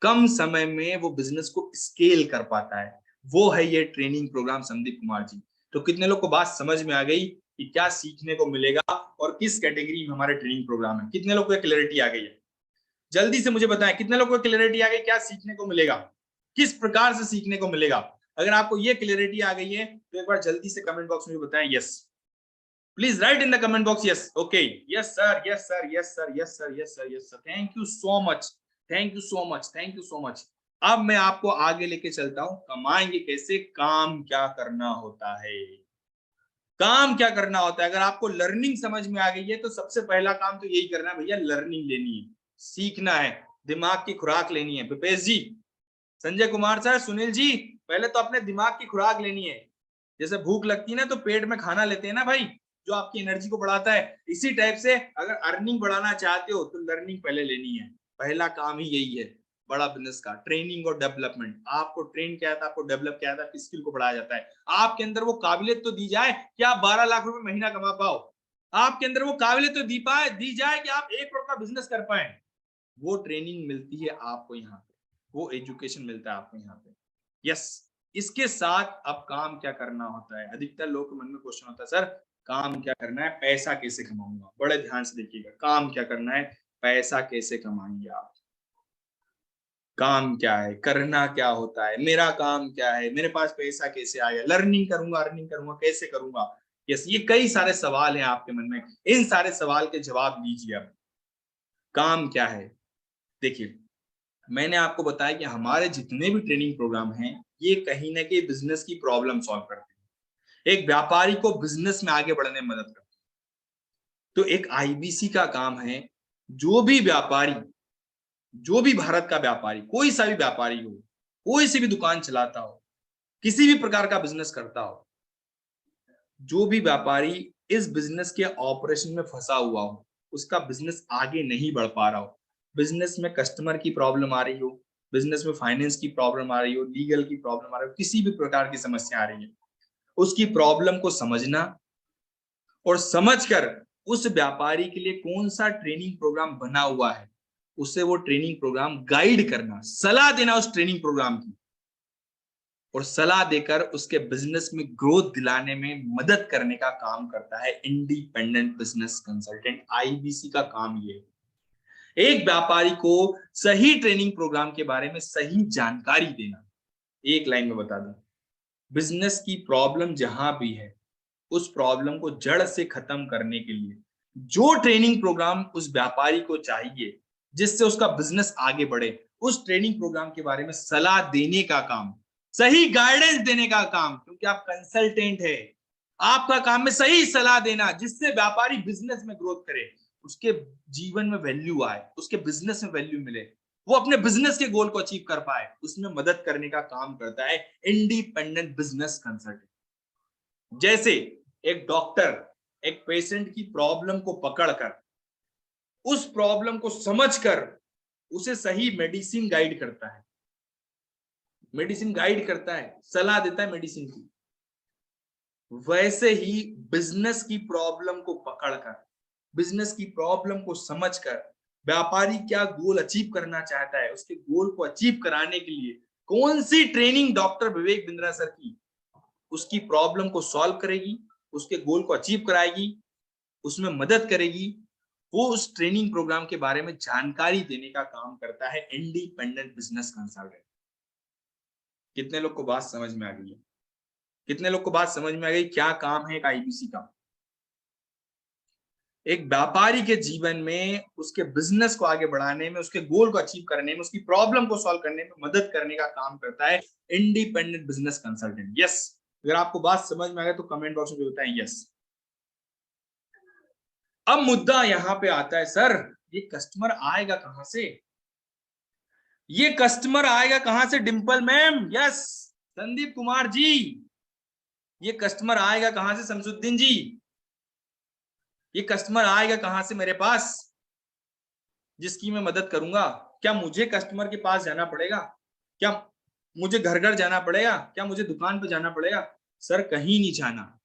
कम समय में वो बिजनेस को स्केल कर पाता है। वो है ये ट्रेनिंग प्रोग्राम संदीप कुमार जी। तो कितने लोग को बात समझ में आ गई कि क्या सीखने को मिलेगा और किस कैटेगरी में हमारे ट्रेनिंग प्रोग्राम है? कितने लोग को क्लैरिटी आ गई है? जल्दी से मुझे बताएं, कितने लोगों को क्लैरिटी आ गई, क्या सीखने को मिलेगा, किस प्रकार से सीखने को मिलेगा? अगर आपको ये क्लैरिटी आ गई है तो एक बार जल्दी से कमेंट बॉक्स में बताएं yes. Please right in the comment box yes. Okay, yes sir, yes sir, yes sir, yes sir, yes sir, yes sir, thank you so much, thank you so much, thank you so much. अब मैं आपको आगे लेके चलता हूं, कमाएंगे कैसे, काम क्या करना होता है। काम क्या करना होता है, अगर आपको लर्निंग समझ में आ गई है तो सबसे पहला काम तो यही करना है भैया, लर्निंग लेनी है, सीखना है, दिमाग की खुराक लेनी है। विपेश जी, संजय कुमार सर, सुनील जी, पहले तो अपने दिमाग की खुराक लेनी है। जैसे भूख लगती है ना तो पेट में खाना लेते हैं ना भाई, जो आपकी एनर्जी को बढ़ाता है, इसी टाइप से अगर अर्निंग बढ़ाना चाहते हो तो लर्निंग पहले लेनी है। पहला काम ही यही है बड़ा बिजनेस का, ट्रेनिंग और डेवलपमेंट। आपको ट्रेन किया था, आपको डेवलप किया था, स्किल को बढ़ाया जाता है। आपके अंदर वो काबिलियत तो दी जाए कि आप 12 लाख रुपए महीना कमा पाओ, आपके अंदर वो काबिलियत तो दी जाए कि आप 1 करोड़ का बिजनेस कर पाए। वो ट्रेनिंग मिलती है आपको यहाँ पे, वो एजुकेशन मिलता है आपको यहाँ पे। यस, इसके साथ अब काम क्या करना होता है। अधिकतर लोगों के मन में क्वेश्चन होता है, सर काम क्या करना है, पैसा कैसे कमाऊंगा? बड़े ध्यान से देखिएगा, काम क्या करना है, पैसा कैसे कमाएंगे आप, काम क्या है, करना क्या होता है, मेरा काम क्या है, मेरे पास पैसा कैसे आएगा, लर्निंग करूंगा, अर्निंग करूंगा, कैसे करूंगा। यस, ये कई सारे सवाल हैं आपके मन में, इन सारे सवाल के जवाब लीजिए। अब काम क्या है, देखिए मैंने आपको बताया कि हमारे जितने भी ट्रेनिंग प्रोग्राम हैं ये कहीं ना कहीं बिजनेस की प्रॉब्लम सॉल्व करते हैं, एक व्यापारी को बिजनेस में आगे बढ़ने में मदद करते हैं। तो एक आईबीसी का काम है, जो भी व्यापारी, जो भी भारत का व्यापारी, कोई सा भी व्यापारी हो, कोई सी भी दुकान चलाता हो, किसी भी प्रकार का बिजनेस करता हो, जो भी व्यापारी इस बिजनेस के ऑपरेशन में फंसा हुआ हो, उसका बिजनेस आगे नहीं बढ़ पा रहा हो, बिजनेस में कस्टमर की प्रॉब्लम आ रही हो, बिजनेस में फाइनेंस की प्रॉब्लम आ रही हो, लीगल की प्रॉब्लम आ रही हो, किसी भी प्रकार की समस्या आ रही है, उसकी प्रॉब्लम को समझना और समझकर उस व्यापारी के लिए कौन सा ट्रेनिंग प्रोग्राम बना हुआ है, उसे वो ट्रेनिंग प्रोग्राम गाइड करना, सलाह देना उस ट्रेनिंग प्रोग्राम की, और सलाह देकर उसके बिजनेस में ग्रोथ दिलाने में मदद करने का काम करता है इंडिपेंडेंट बिजनेस कंसल्टेंट। आईबीसी का काम ये है, एक व्यापारी को सही ट्रेनिंग प्रोग्राम के बारे में सही जानकारी देना। एक लाइन में बता दूं, बिजनेस की प्रॉब्लम जहां भी है, उस प्रॉब्लम को जड़ से खत्म करने के लिए जो ट्रेनिंग प्रोग्राम उस व्यापारी को चाहिए, जिससे उसका बिजनेस आगे बढ़े, उस ट्रेनिंग प्रोग्राम के बारे में सलाह देने का काम, सही गाइडेंस देने का काम, क्योंकि आप कंसल्टेंट है, आपका काम है सही सलाह देना, जिससे व्यापारी बिजनेस में ग्रोथ करे, उसके जीवन में वैल्यू आए, उसके बिजनेस में वैल्यू मिले, वो अपने बिजनेस के गोल को अचीव कर पाए, उसमें मदद करने का काम करता है इंडिपेंडेंट बिजनेस कंसल्टेंट। जैसे एक डॉक्टर एक पेशेंट की प्रॉब्लम को पकड़कर उस प्रॉब्लम को समझकर उसे सही मेडिसिन गाइड करता है, मेडिसिन गाइड करता है, सलाह देता है मेडिसिन की। वैसे ही बिजनेस की प्रॉब्लम को पकड़कर, बिजनेस की प्रॉब्लम को समझकर व्यापारी क्या गोल अचीव करना चाहता है, उसके गोल को अचीव कराने के लिए कौन सी training doctor Vivek Bindra sir की उसकी प्रॉब्लम को सॉल्व करेगी, उसके गोल को अचीव कराएगी, उसमें मदद करेगी, वो उस ट्रेनिंग प्रोग्राम के बारे में जानकारी देने का काम करता है इंडिपेंडेंट बिजनेस कंसल्टेंट। कितने लोग को बात समझ में आ गई है? कितने लोग को बात समझ में आ गई क्या काम है एक आईबीसी का? एक व्यापारी के जीवन में उसके बिजनेस को आगे बढ़ाने में, उसके गोल को अचीव करने में, उसकी प्रॉब्लम को सॉल्व करने में मदद करने का काम करता है इंडिपेंडेंट बिजनेस कंसल्टेंट। यस, अगर आपको बात समझ में आ गई तो कमेंट बॉक्स में बताएं यस। अब मुद्दा यहां पे आता है, सर ये कस्टमर आएगा कहां से? ये कस्टमर आएगा कहां से डिंपल मैम? यस, संदीप कुमार जी, ये कस्टमर आएगा कहां से शमसुद्दीन जी? ये कस्टमर आएगा कहां से मेरे पास जिसकी मैं मदद करूंगा? क्या मुझे कस्टमर के पास जाना पड़ेगा? क्या मुझे घर घर जाना पड़ेगा? क्या मुझे दुकान पे जाना पड़ेगा? सर कहीं नहीं जाना।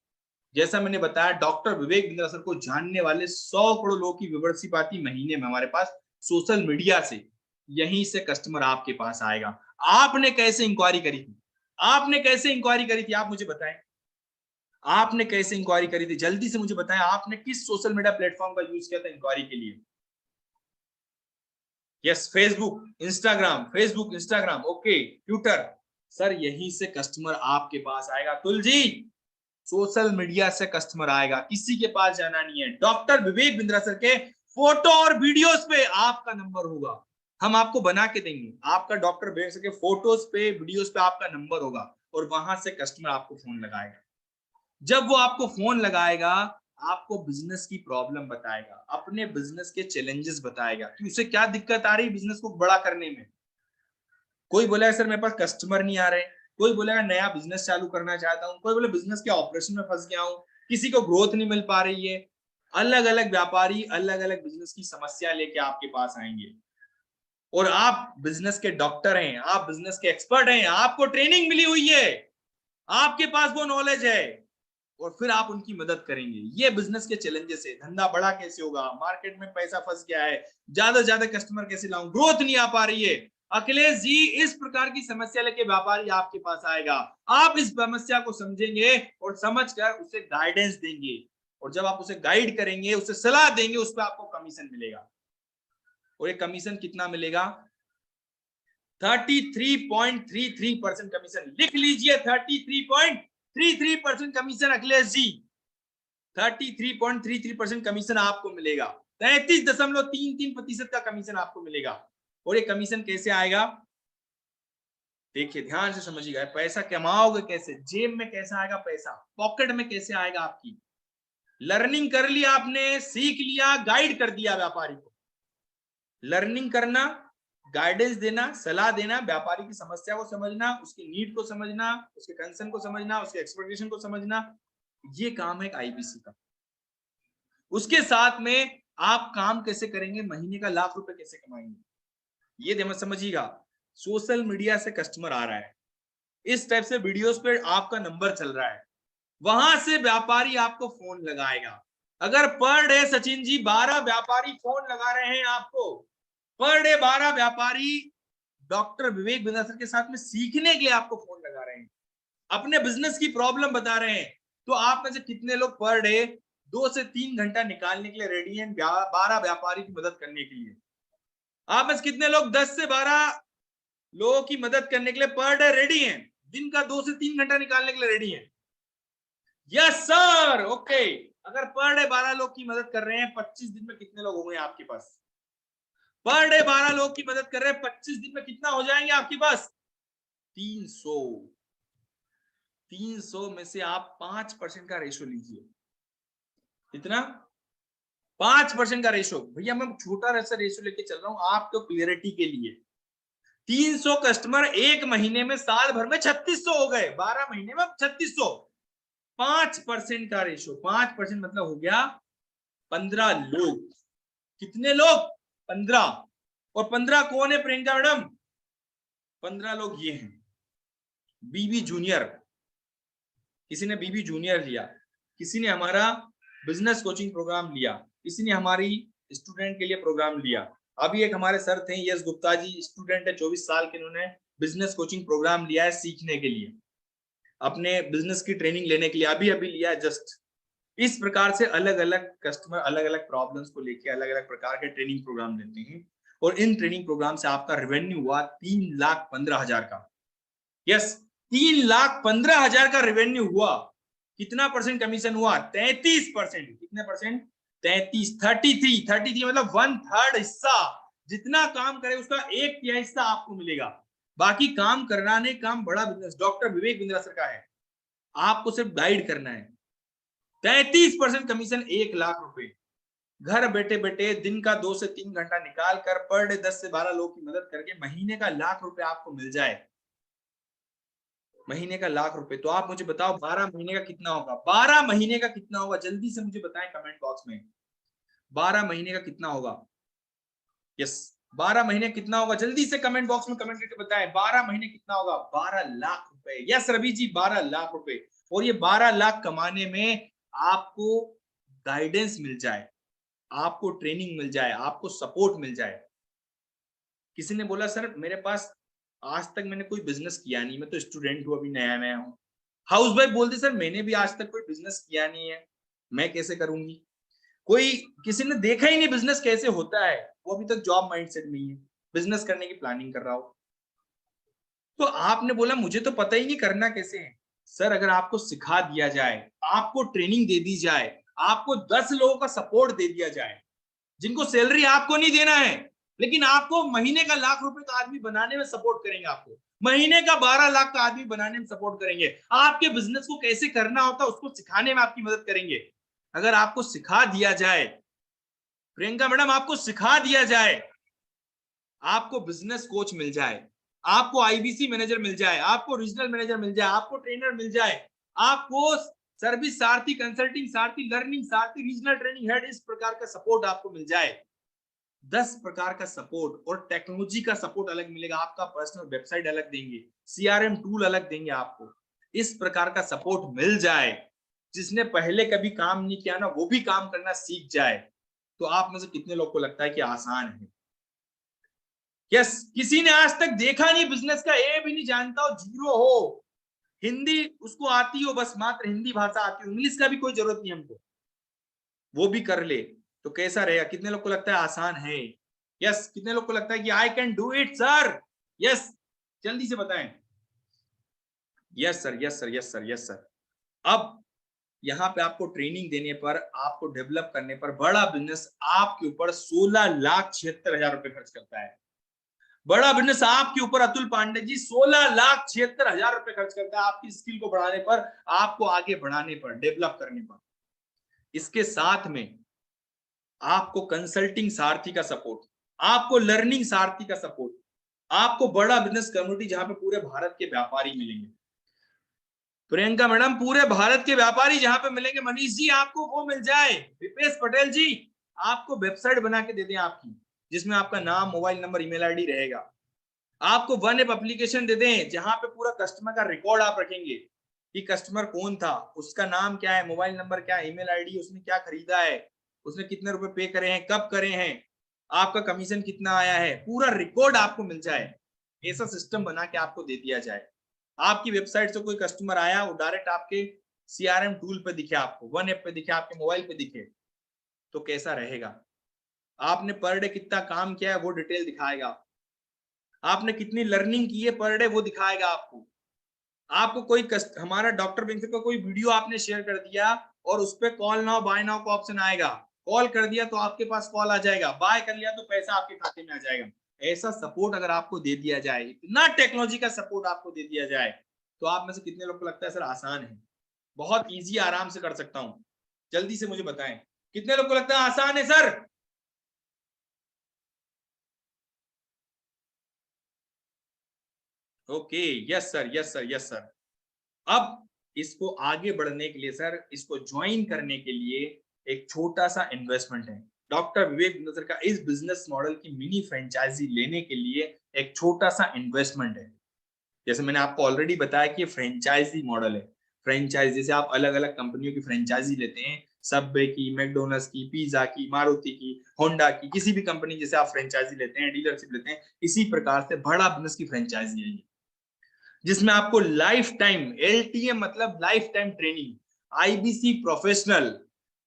जैसा मैंने बताया, डॉक्टर विवेक बिंद्रा सर को जानने वाले 100 करोड़ लोगों की व्यूअरशिप आती महीने में हमारे पास सोशल मीडिया से। यहीं से कस्टमर आपके पास आएगा। आपने कैसे इंक्वायरी करी थी? आपने कैसे इंक्वायरी करी थी? आप मुझे बताएं, आपने कैसे इंक्वायरी करी थी? जल्दी से मुझे बताएं, आपने किस सोशल मीडिया प्लेटफॉर्म का यूज किया था इंक्वायरी के लिए? Yes, Facebook, Instagram, Facebook, Instagram, okay, Twitter. Sir यहीं से कस्टमर आपके पास आएगा। तुलजी, सोशल मीडिया से कस्टमर आएगा, किसी के पास जाना नहीं है। डॉक्टर विवेक बिंद्रा सर के फोटो और वीडियोस पे आपका नंबर होगा, हम आपको बना के देंगे। आपका डॉक्टर विवेक सर के फोटोज पे, वीडियोस पे आपका नंबर होगा और वहां से कस्टमर आपको फोन लगाएगा। जब वो आपको फोन लगाएगा, आपको बिजनेस की प्रॉब्लम बताएगा, अपने बिजनेस के चैलेंजेस बताएगा कि उसे क्या दिक्कत आ रही बिजनेस को बड़ा करने में। कोई बोला सर मेरे पास कस्टमर नहीं आ रहे, कोई बोलेगा नया बिजनेस चालू करना चाहता हूँ, कोई बोले बिजनेस के ऑपरेशन में फंस गया हूँ, किसी को ग्रोथ नहीं मिल पा रही है। अलग अलग व्यापारी अलग अलग बिजनेस की समस्या लेके आपके पास आएंगे और आप बिजनेस के डॉक्टर हैं, आप बिजनेस के एक्सपर्ट हैं, आपको ट्रेनिंग मिली हुई है, आपके पास वो नॉलेज है और फिर आप उनकी मदद करेंगे। ये बिजनेस के चैलेंजेस है। धंधा बड़ा कैसे होगा, मार्केट में पैसा फंस गया है, ज्यादा से ज्यादा कस्टमर कैसे लाऊं, ग्रोथ नहीं आ पा रही है। अखिलेश जी, इस प्रकार की समस्या लेके व्यापारी आपके पास आएगा, आप इस समस्या को समझेंगे और समझकर उसे गाइडेंस देंगे और जब आप उसे गाइड करेंगे, उसे सलाह देंगे, उस पर आपको कमीशन मिलेगा। और ये कमीशन कितना मिलेगा? 33.33% कमीशन। लिख लीजिए, 33.33% कमीशन अखिलेश जी, 33.33% कमीशन आपको मिलेगा। 33.33% का कमीशन आपको मिलेगा। और ये कमीशन कैसे आएगा? देखिए ध्यान से समझिएगा, पैसा कमाओगे कैसे, जेब में कैसे आएगा पैसा, पॉकेट में कैसे आएगा आपकी। लर्निंग कर लिया आपने, सीख लिया, गाइड कर दिया व्यापारी को। लर्निंग करना, गाइडेंस देना, सलाह देना, व्यापारी की समस्या को समझना, उसकी नीड को समझना, उसके कंसर्न को समझना, उसके एक्सपेक्टेशन को समझना, ये काम है एक आईबीसी का। उसके साथ में आप काम कैसे करेंगे, महीने का लाख रुपए कैसे कमाएंगे, ये समझिएगा। सोशल मीडिया से कस्टमर आ रहा है, इस टाइप से वीडियोस पे आपका नंबर चल रहा है, वहां से व्यापारी आपको फोन लगाएगा। अगर पर डे सचिन जी 12 व्यापारी फोन लगा रहे हैं आपको, पर डे 12 व्यापारी डॉक्टर विवेक बिंद्रा सर के साथ में सीखने के लिए आपको फोन लगा रहे हैं, अपने बिजनेस की प्रॉब्लम बता रहे हैं, तो आप में से कितने लोग पर डे 2 से 3 घंटा निकालने के लिए रेडी हैं 12 व्यापारी की मदद करने के लिए? आप में से कितने लोग 10 से 12 लोगों की मदद करने के लिए पर डे रेडी हैं, दिन का 2 से 3 घंटा निकालने के लिए रेडी हैं? Yes sir, okay. अगर पर डे 12 लोग की मदद कर रहे हैं, 25 दिन में कितने लोग होंगे आपके पास? पर डे 12 लोग की मदद कर रहे हैं, 25 दिन में कितना हो जाएंगे आपके पास? 300। 300 में से आप 5% का रेशो लीजिए। कितना? 5% का रेशो। भैया मैं छोटा रेशो लेके चल रहा हूं आपको क्लियरिटी के लिए। 300 कस्टमर एक महीने में, साल भर में 3600 हो गए, 12 महीने में 3600। 5% का रेशो, 5% मतलब हो गया 15 लोग। कितने लोग? 15। और 15 कौन है प्रियंका मैडम? 15 लोग ये हैं। बीबी जूनियर, किसी ने बीबी जूनियर लिया, किसी ने हमारा बिजनेस कोचिंग प्रोग्राम लिया, किसी ने हमारी स्टूडेंट के लिए प्रोग्राम लिया। अभी एक हमारे सर थे यस गुप्ता जी, स्टूडेंट है 24 साल के, उन्होंने बिजनेस कोचिंग प्रोग्राम लिया है सीखने के लिए, अपने बिजनेस की ट्रेनिंग लेने के लिए, अभी अभी लिया है जस्ट। इस प्रकार से अलग अलग कस्टमर अलग अलग प्रॉब्लम्स को लेके अलग अलग प्रकार के ट्रेनिंग प्रोग्राम लेते हैं, और इन ट्रेनिंग प्रोग्राम से आपका रेवेन्यू हुआ 3,15,000 का। यस, 3,15,000 का रेवेन्यू हुआ। कितना परसेंट कमीशन हुआ? 33%। कितने परसेंट? 33, 33 मतलब 1/3 हिस्सा। जितना काम करे उसका 1/3 हिस्सा आपको मिलेगा। बाकी काम करना नहीं, काम बड़ा business doctor Vivek Bindra sir का है, आपको सिर्फ गाइड करना है। 33% कमीशन, 1,00,000 रुपए। घर बैठे बैठे दिन का 2 से 3 घंटा निकाल कर पर डे 10 से 12 लोग की मदद करके महीने का 1,00,000 रुपए आपको मिल जाए, महीने का 1,00,000 रुपए। तो आप मुझे बताओ 12 महीने का कितना होगा? 12 महीने का कितना होगा? जल्दी से मुझे बताएं कमेंट बॉक्स में, 12 महीने का कितना होगा? यस, 12 महीने कितना होगा? जल्दी से कमेंट बॉक्स में कमेंट करके बताएं 12 महीने कितना होगा? 12,00,000 रुपए। यस रवि जी, 12,00,000 रुपए। और ये 12,00,000 कमाने में आपको गाइडेंस मिल जाए, आपको ट्रेनिंग मिल जाए, आपको सपोर्ट मिल जाए। किसी ने बोला सर मेरे पास आज तक मैंने कोई बिजनेस किया नहीं, मैं तो स्टूडेंट हूं, अभी नया नया हूं। हाउस वाइफ बोलती सर मैंने भी आज तक कोई बिजनेस किया नहीं है, मैं कैसे करूंगी? कोई किसी ने देखा ही नहीं बिजनेस कैसे होता है, वो अभी तक जॉब माइंडसेट में ही है, बिजनेस करने की प्लानिंग कर रहा हो। तो आपने बोला मुझे तो पता ही नहीं करना कैसे है। सर अगर आपको सिखा दिया जाए, आपको ट्रेनिंग दे दी जाए, आपको 10 लोगों का सपोर्ट दे दिया जाए, जिनको सैलरी आपको नहीं देना है, लेकिन आपको महीने का 1,00,000 रुपए का आदमी बनाने में सपोर्ट करेंगे, आपको महीने का 12,00,000 का आदमी बनाने में सपोर्ट करेंगे, आपके बिजनेस को कैसे करना होता है उसको सिखाने में आपकी मदद करेंगे। अगर आपको सिखा दिया जाए प्रियंका मैडम, आपको सिखा दिया जाए, आपको बिजनेस कोच मिल जाए, आपको आईबीसी मैनेजर मिल जाए, आपको रीजनल मैनेजर मिल जाए, आपको ट्रेनर मिल जाए, आपको सर्विस सारथी, कंसल्टिंग सारथी, लर्निंग सारथी, रीजनल ट्रेनिंग हेड, इस प्रकार का सपोर्ट आपको मिल जाए, 10 प्रकार का सपोर्ट और टेक्नोलॉजी का सपोर्ट अलग मिलेगा, आपका पर्सनल वेबसाइट अलग देंगे, सीआरएम टूल अलग देंगे आपको। इस प्रकार का सपोर्ट मिल जाए, जिसने पहले कभी काम नहीं किया ना वो भी काम करना सीख जाए, तो आप में से कितने लोग को लगता है कि आसान है? यस, किसी ने आज तक देखा नहीं बिजनेस का, ए भी नहीं जानता हो, जीरो हो, हिंदी उसको आती हो, बस मात्र हिंदी भाषा आती हो, इंग्लिश का भी कोई जरूरत नहीं हमको, वो भी कर ले, तो कैसा रहेगा? कितने लोग को लगता है आसान है? यस, कितने लोग को लगता है कि I can do it sir? Yes, जल्दी से बताएं। Yes sir, yes sir, yes sir, yes sir. अब यहाँ पे आपको ट्रेनिंग देने पर, आपको डेवलप करने पर बड़ा बिजनेस आपके ऊपर 16,76,000 रुपए खर्च करता है। बड़ा बिजनेस आपके ऊपर अतुल पांडे जी 16,76,000 रुपए खर्च करता है, आपकी स्किल को बढ़ाने पर, आपको आगे बढ़ाने पर, डेवलप करने पर। इसके साथ में आपको कंसल्टिंग सारथी का सपोर्ट, आपको लर्निंग सारथी का सपोर्ट, आपको बड़ा बिजनेस कम्युनिटी जहां पे पूरे भारत के व्यापारी मिलेंगे। प्रियंका मैडम, पूरे भारत के व्यापारी जहां पे मिलेंगे। मनीष जी आपको वो मिल जाए, विपेश पटेल जी आपको वेबसाइट बना के दे दें आपकी, जिसमें आपका नाम, मोबाइल नंबर, ईमेल आईडी रहेगा। आपको वन ऐप एप्लीकेशन दे दें जहां पे पूरा कस्टमर का रिकॉर्ड आप रखेंगे कि कस्टमर कौन था, उसका नाम क्या है, मोबाइल नंबर क्या है, ईमेल आईडी, उसने क्या खरीदा है, उसने कितने रुपए पे करे हैं, कब करे हैं, आपका कमीशन कितना आया है, पूरा रिकॉर्ड आपको मिल जाए। ऐसा सिस्टम बना के आपको दे दिया जाए। आपकी वेबसाइट से कोई कस्टमर आया, वो डायरेक्ट आपके सीआरएम टूल पे दिखे, आपको वन ऐप पे दिखे, आपके मोबाइल पे दिखे, तो कैसा रहेगा? आपने पर डे कितना काम किया है वो डिटेल दिखाएगा, आपने कितनी लर्निंग की है पर डे वो दिखाएगा आपको। आपको कोई हमारा डॉक्टर बेनिफिट का कोई वीडियो आपने शेयर कर दिया और उस पर कॉल नाउ बाय नाउ का ऑप्शन आएगा, कॉल कर दिया तो आपके पास कॉल आ जाएगा, बाय कर लिया तो पैसा आपके खाते में आ जाएगा। ऐसा सपोर्ट अगर आपको दे दिया जाए, इतना टेक्नोलॉजी का सपोर्ट आपको दे दिया जाए, तो आप में से कितने लोग को लगता है सर आसान है, बहुत इजी, आराम से कर सकता हूं? जल्दी से मुझे बताएं, कितने लोग को लगता है आसान है sir? Okay, yes sir, yes sir, yes sir. अब इसको आगे बढ़ने के लिए सर, इसको ज्वाइन करने के लिए एक छोटा सा इन्वेस्टमेंट है। डॉक्टर विवेक बिंद्रा सर का इस बिजनेस मॉडल की मिनी फ्रेंचाइजी लेने के लिए एक छोटा सा इन्वेस्टमेंट है। जैसे मैंने आपको ऑलरेडी बताया कि ये फ्रेंचाइजी मॉडल है। फ्रेंचाइज जैसे आप अलग अलग कंपनियों की फ्रेंचाइजी लेते हैं, सबवे की, मैकडोनल्ड्स की, पिज्जा की, मारुति की, होंडा की, किसी भी कंपनी जैसे आप फ्रेंचाइजी लेते हैं, डीलरशिप लेते हैं, इसी प्रकार से बड़ा बिजनेस की फ्रेंचाइजी है ये, जिसमें आपको लाइफ टाइम, LTM मतलब life time training, IBC professional,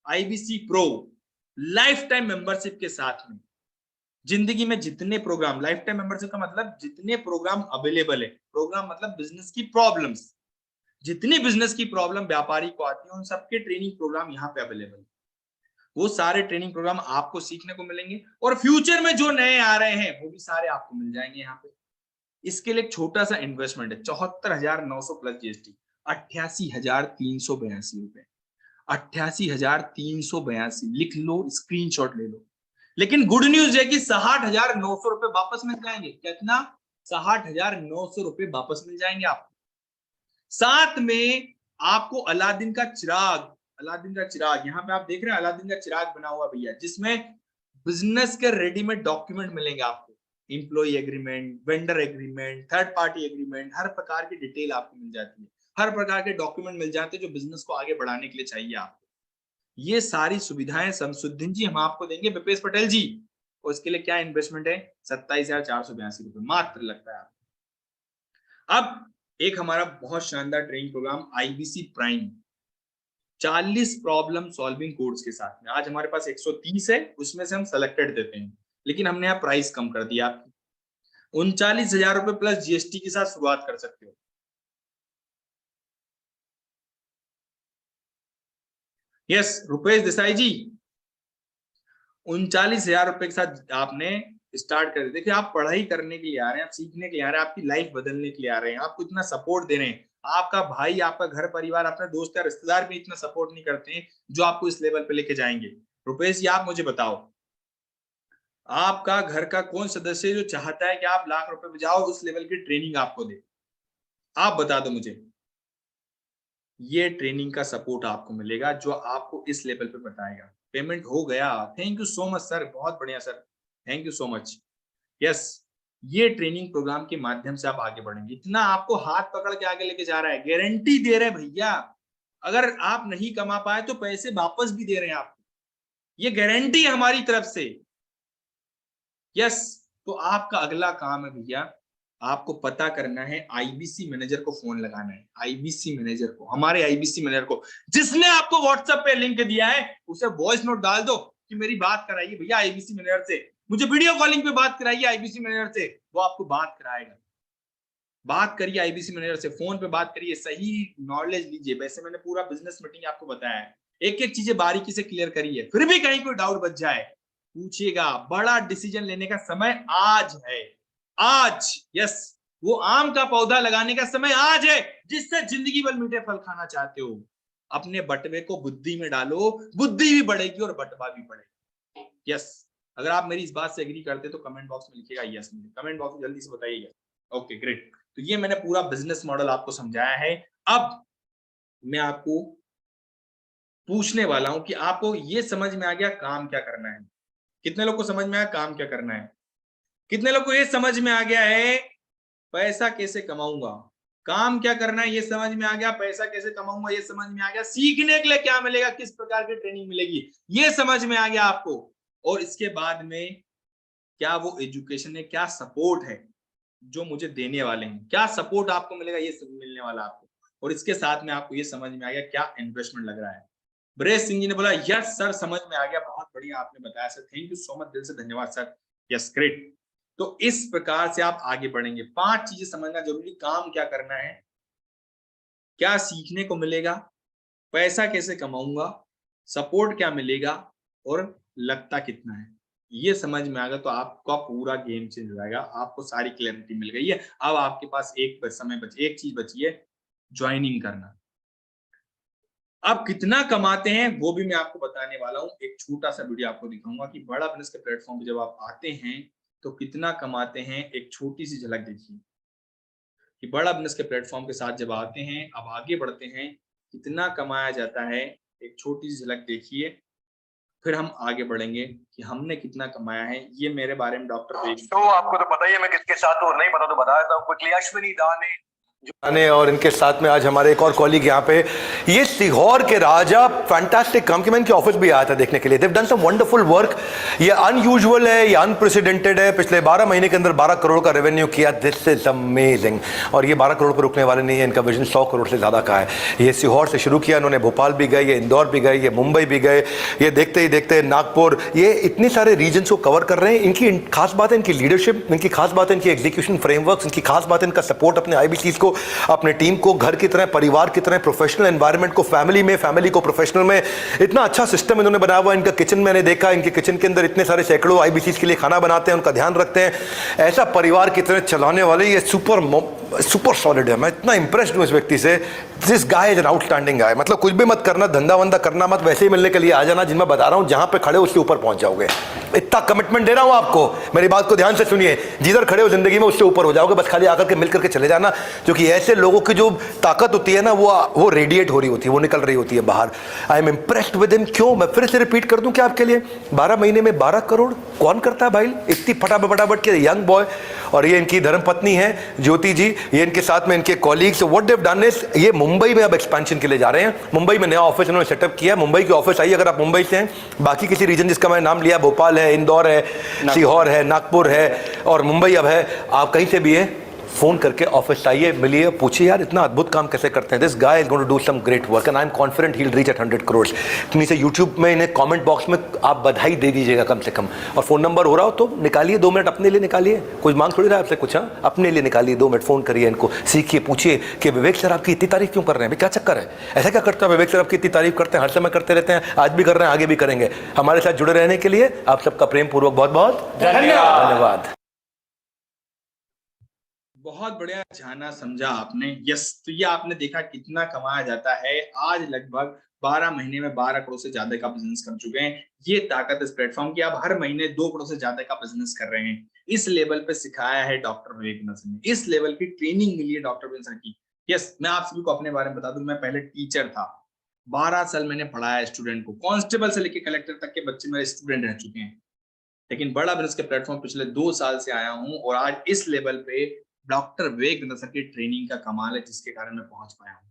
IBC pro, life time membership के साथ में जिंदगी में जितने प्रोग्राम, लाइफ टाइम मेंबरशिप का मतलब जितने प्रोग्राम अवेलेबल है, प्रोग्राम मतलब बिजनेस की प्रॉब्लम्स, जितनी बिजनेस की प्रॉब्लम व्यापारी को आती है उन सबके ट्रेनिंग प्रोग्राम यहाँ पे अवेलेबल है। वो सारे ट्रेनिंग प्रोग्राम आपको सीखने को मिलेंगे और फ्यूचर में जो नए आ रहे हैं वो भी सारे आपको मिल जाएंगे यहाँ पे। इसके लिए एक छोटा सा इन्वेस्टमेंट है, 74,900 प्लस GST, 88,382 रुपए, 88,382, लिख लो, स्क्रीनशॉट ले लो। लेकिन गुड न्यूज है कि 60,900 रुपए वापस मिल जाएंगे। कितना? 60,900 रुपए वापस मिल जाएंगे आपको। साथ में आपको अलादीन का चिराग, अलादीन का चिराग, यहाँ पे आप देख रहे हैं अलादीन का चिराग बना हुआ भैया, जिसमें बिजनेस के रेडीमेड डॉक्यूमेंट मिलेंगे आपको, employ agreement, vendor agreement, third party agreement, हर प्रकार की डिटेल आपको मिल जाती है, हर प्रकार के डॉक्यूमेंट मिल जाते हैं जो बिजनेस को आगे बढ़ाने के लिए चाहिए आपको। ये सारी सुविधाएं शमसुद्दीन जी हम आपको देंगे, विपेश पटेल जी, और इसके लिए क्या इन्वेस्टमेंट है? 27,482 रुपए मात्र लगता है आपको। अब एक हमारा बहुत शानदार training programme IBC prime, 40 problem solving codes के साथ में। आज हमारे पास 130 है, उसमें से हम सेलेक्टेड देते हैं, लेकिन हमने यहाँ प्राइस कम कर दिया आपकी, 39,000 रुपए प्लस GST के साथ शुरुआत कर सकते हो। यस रुपेश देसाई जी, 39,000 रुपए के साथ आपने स्टार्ट कर दिया। देखिए आप पढ़ाई करने के लिए आ रहे हैं, आप सीखने के लिए आ रहे हैं, आपकी लाइफ बदलने के लिए आ रहे हैं, आपको इतना सपोर्ट दे रहे हैं, आपका भाई, आपका घर परिवार, अपने दोस्त या रिश्तेदार भी इतना सपोर्ट नहीं करते हैं जो आपको इस लेवल पे लेके जाएंगे। रुपेश जी आप मुझे बताओ, आपका घर का कौन सदस्य जो चाहता है कि आप लाख रुपए बजाओ, उस लेवल की ट्रेनिंग आपको दे? आप बता दो मुझे। ये ट्रेनिंग का सपोर्ट आपको मिलेगा जो आपको इस लेवल पे बताएगा। पेमेंट हो गया, thank you so much sir, बहुत बढ़िया sir, thank you so much. Yes, ये ट्रेनिंग प्रोग्राम के माध्यम से आप आगे बढ़ेंगे। इतना आपको हाथ पकड़ के आगे लेके जा रहा है, गारंटी दे रहे हैं भैया। अगर आप नहीं कमा पाए तो पैसे वापस भी दे रहे हैं आपको, ये गारंटी है हमारी तरफ से। यस, तो आपका अगला काम है भैया, आपको पता करना है, IBC मैनेजर को फोन लगाना है, IBC मैनेजर को, हमारे IBC मैनेजर को, जिसने आपको व्हाट्सएप पे लिंक दिया है, उसे वॉइस नोट डाल दो कि मेरी बात कराइए भैया IBC मैनेजर से, मुझे वीडियो कॉलिंग पे बात कराइए IBC मैनेजर से, वो आपको बात कराएगा। बात करिए IBC मैनेजर से, फोन पे बात करिए, सही नॉलेज लीजिए। वैसे मैंने पूरा बिजनेस मीटिंग आपको बताया है, एक एक चीजें बारीकी से क्लियर करिए, फिर भी कहीं कोई डाउट बच जाए पूछिएगा। बड़ा डिसीजन लेने का समय आज है, आज। यस, वो आम का पौधा लगाने का समय आज है, जिससे जिंदगी भर मीठे फल खाना चाहते हो। अपने बटवे को बुद्धि में डालो, बुद्धि भी बढ़ेगी और बटवा भी बढ़ेगा। यस, अगर आप मेरी इस बात से एग्री करते तो कमेंट बॉक्स में लिखिएगा यस, मुझे कमेंट बॉक्स में जल्दी से बताइएगा। ओके ग्रेट, तो ये मैंने पूरा बिजनेस मॉडल आपको समझाया है। अब मैं आपको पूछने वाला हूं कि आपको ये समझ में आ गया काम क्या करना है? कितने लोग को समझ में आया काम क्या करना है? कितने लोग को ये समझ में आ गया है पैसा कैसे कमाऊंगा? काम क्या करना है ये समझ में आ गया, पैसा कैसे कमाऊंगा ये समझ में आ गया, सीखने के लिए क्या मिलेगा, किस प्रकार की ट्रेनिंग मिलेगी ये समझ में आ गया आपको। और इसके बाद में क्या वो एजुकेशन है, क्या सपोर्ट है जो मुझे देने वाले हैं, क्या सपोर्ट आपको मिलेगा ये सब मिलने वाला आपको। और इसके साथ में आपको ये समझ में आ गया क्या इन्वेस्टमेंट लग रहा है। ब्रेस सिंह जी ने बोला यस सर समझ में आ गया, बहुत बढ़िया आपने बताया sir, thank you so much, दिल से धन्यवाद सर। यस ग्रेट, तो इस प्रकार से आप आगे बढ़ेंगे। 5 चीजें समझना जरूरी, काम क्या करना है, क्या सीखने को मिलेगा, पैसा कैसे कमाऊंगा, सपोर्ट क्या मिलेगा, और लगता कितना है। ये समझ में आ गया तो आपका पूरा गेम चेंज हो जाएगा, आपको सारी क्लैरिटी मिल गई है। अब आपके पास एक चीज बची है, ज्वाइनिंग करना। अब कितना कमाते हैं वो भी मैं आपको बताने वाला हूं, एक छोटा सा वीडियो आपको दिखाऊंगा कि बड़ा बिजनेस के प्लेटफॉर्म पे जब आप आते हैं तो कितना कमाते हैं। एक छोटी सी झलक देखिए कि बड़ा बिजनेस के प्लेटफॉर्म के साथ जब आते हैं, अब आगे बढ़ते हैं, कितना कमाया जाता है, एक छोटी सी झलक देखिए। फिर हम आगे बढ़ेंगे कि हमने कितना कमाया है। ये मेरे बारे में डॉक्टर विवेक। तो आपको तो पता ही है मैं किसके साथ हूँ, नहीं पता तो बताया था क्विकली। अश्विनी दाने और इनके साथ में आज हमारे एक और कॉलीग यहाँ पे, ये सीहोर के राजा फैंटास्टिक काम की, मैं इनके ऑफिस भी आया था देखने के लिए। Dev done some wonderful work. ये अनयूजुअल है, ये अनप्रेसिडेंटेड है। पिछले 12 महीने के अंदर 12 करोड़ का रेवेन्यू किया। This is amazing. और ये 12 करोड़ पर रुकने वाले नहीं है, इनका विजन 100 करोड़ से ज्यादा का है। ये सीहोर से शुरू किया इन्होंने, भोपाल भी गए, ये इंदौर भी गए, ये मुंबई भी गए, ये देखते ही देखते नागपुर, ये इतने सारे रीजन को कवर कर रहे हैं। इनकी खास बात है इनकी लीडरशिप, इनकी खास बात है इनकी एग्जीक्यूशन फ्रेमवर्क, इनकी खास बात है इनका सपोर्ट अपने आईबीसीज को, अपने टीम को, घर की तरह, परिवार की तरह, प्रोफेशनल एनवायरनमेंट को फैमिली में, फैमिली को प्रोफेशनल में। इतना अच्छा सिस्टम इन्होंने बनाया हुआ। इनका किचन मैंने देखा, इनके किचन के अंदर इतने सारे सैकड़ों आईबीसीज के लिए खाना बनाते हैं, उनका ध्यान रखते हैं। ऐसा परिवार की तरह चलाने वाले ये सुपर सॉलिड है। मैं इतना इंप्रेस्ड हूं इस व्यक्ति से। This guy is an outstanding guy. मतलब कुछ भी मत करना, धंधा वंदा करना मत, वैसे ही मिलने के लिए आ जाना। जिन मैं बता रहा हूं, जहां पे खड़े हो उससे ऊपर पहुंच जाओगे। इतना कमिटमेंट दे रहा हूं आपको, मेरी बात को ध्यान से सुनिए। जिधर खड़े हो जिंदगी में उससे ऊपर हो जाओगे। बस खाली आकर के मिल करके चले जाना, क्योंकि ऐसे लोगों की जो ताकत होती है ना, वो रेडिएट हो रही होती है, वो निकल रही होती है बाहर। I am impressed with him. क्यों? मैं फिर से रिपीट कर दूं क्या आपके लिए, 12 महीने में 12 करोड़ कौन करता है भाई? इतनी फटाफट के यंग बॉय। और ये इनकी धर्मपत्नी है ज्योति जी, ये इनके साथ में इनके colleagues. What they have done is, ये मुंबई में अब एक्सपेंशन के लिए जा रहे हैं। मुंबई में नया ऑफिस इन्होंने सेटअप किया। मुंबई की ऑफिस आई, अगर आप मुंबई से हैं, बाकी किसी रीजन जिसका मैंने नाम लिया, भोपाल है, इंदौर है, सीहोर है, नागपुर है और मुंबई अब है, आप कहीं से भी हैं, फोन करके ऑफिस आइए, मिलिए, पूछिए यार इतना अद्भुत काम कैसे करते हैं। This guy is going to do some great work and I am confident he will reach at 100 crore. इतनी से यूट्यूब में, इन्हें कमेंट बॉक्स में आप बधाई दे दीजिएगा कम से कम। और फोन नंबर हो रहा हो तो निकालिए, 2 मिनट अपने लिए निकालिए। कुछ मांग थोड़ी रहा है आपसे कुछ, हाँ, अपने लिए निकालिए 2 मिनट, फोन करिए इनको, सीखिए, पूछिए कि विवेक सर आपकी इतनी तारीफ क्यों कर रहे हैं, क्या चक्कर है, ऐसा क्या करता है विवेक सर आपकी इतनी तारीफ करते हैं, हर समय करते रहते हैं, आज भी कर रहे हैं, आगे भी करेंगे। हमारे साथ जुड़े रहने के लिए आप सबका प्रेम पूर्वक बहुत बहुत धन्यवाद। बहुत बढ़िया जाना समझा आपने। यस, तो ये आपने देखा कितना कमाया जाता है। आज लगभग 12 महीने में 12 करोड़ से ज्यादा का बिजनेस कर चुके हैं। ये ताकत इस प्लेटफॉर्म की। आप हर महीने 2 करोड़ से ज्यादा का बिजनेस कर रहे हैं। इस लेवल पे सिखाया है डॉक्टर विवेक सर ने, इस लेवल की ट्रेनिंग मिली है डॉक्टर विवेक सर की। यस, मैं आप सभी को अपने बारे में बता दूं, मैं पहले टीचर था। 12 साल मैंने पढ़ाया स्टूडेंट को, कांस्टेबल से लेकर कलेक्टर तक के बच्चे मेरे स्टूडेंट रह चुके हैं। लेकिन बड़ा बिजनेस के प्लेटफॉर्म पिछले 2 साल से आया हूं और आज इस लेवल पे डॉक्टर विवेक सर की ट्रेनिंग का कमाल है, जिसके कारण मैं पहुंच पाया हूं।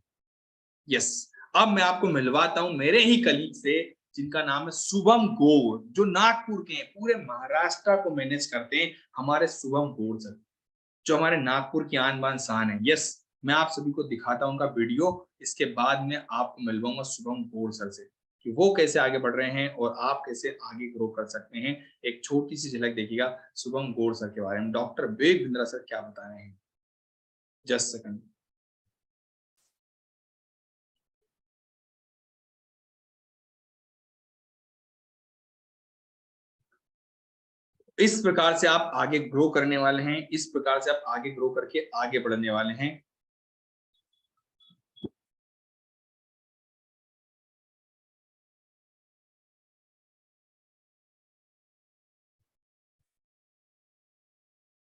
यस, अब मैं आपको मिलवाता हूं मेरे ही कलीग से, जिनका नाम है शुभम गौर, जो नागपुर के हैं, पूरे महाराष्ट्र को मैनेज करते हैं। हमारे शुभम गौर सर, जो हमारे नागपुर की आन बान शान है। यस, मैं आप सभी को दिखाता हूं उनका वीडियो। इसके बाद में आपको मिलवाऊंगा शुभम गौर सर से कि वो कैसे आगे बढ़ रहे हैं और आप कैसे आगे ग्रो कर सकते हैं। एक छोटी सी झलक देखिएगा शुभम गौर सर के बारे में, डॉक्टर विवेक बिंद्रा सर क्या बता रहे हैं। Just second. इस प्रकार से आप आगे ग्रो करने वाले हैं, इस प्रकार से आप आगे ग्रो करके आगे बढ़ने वाले हैं।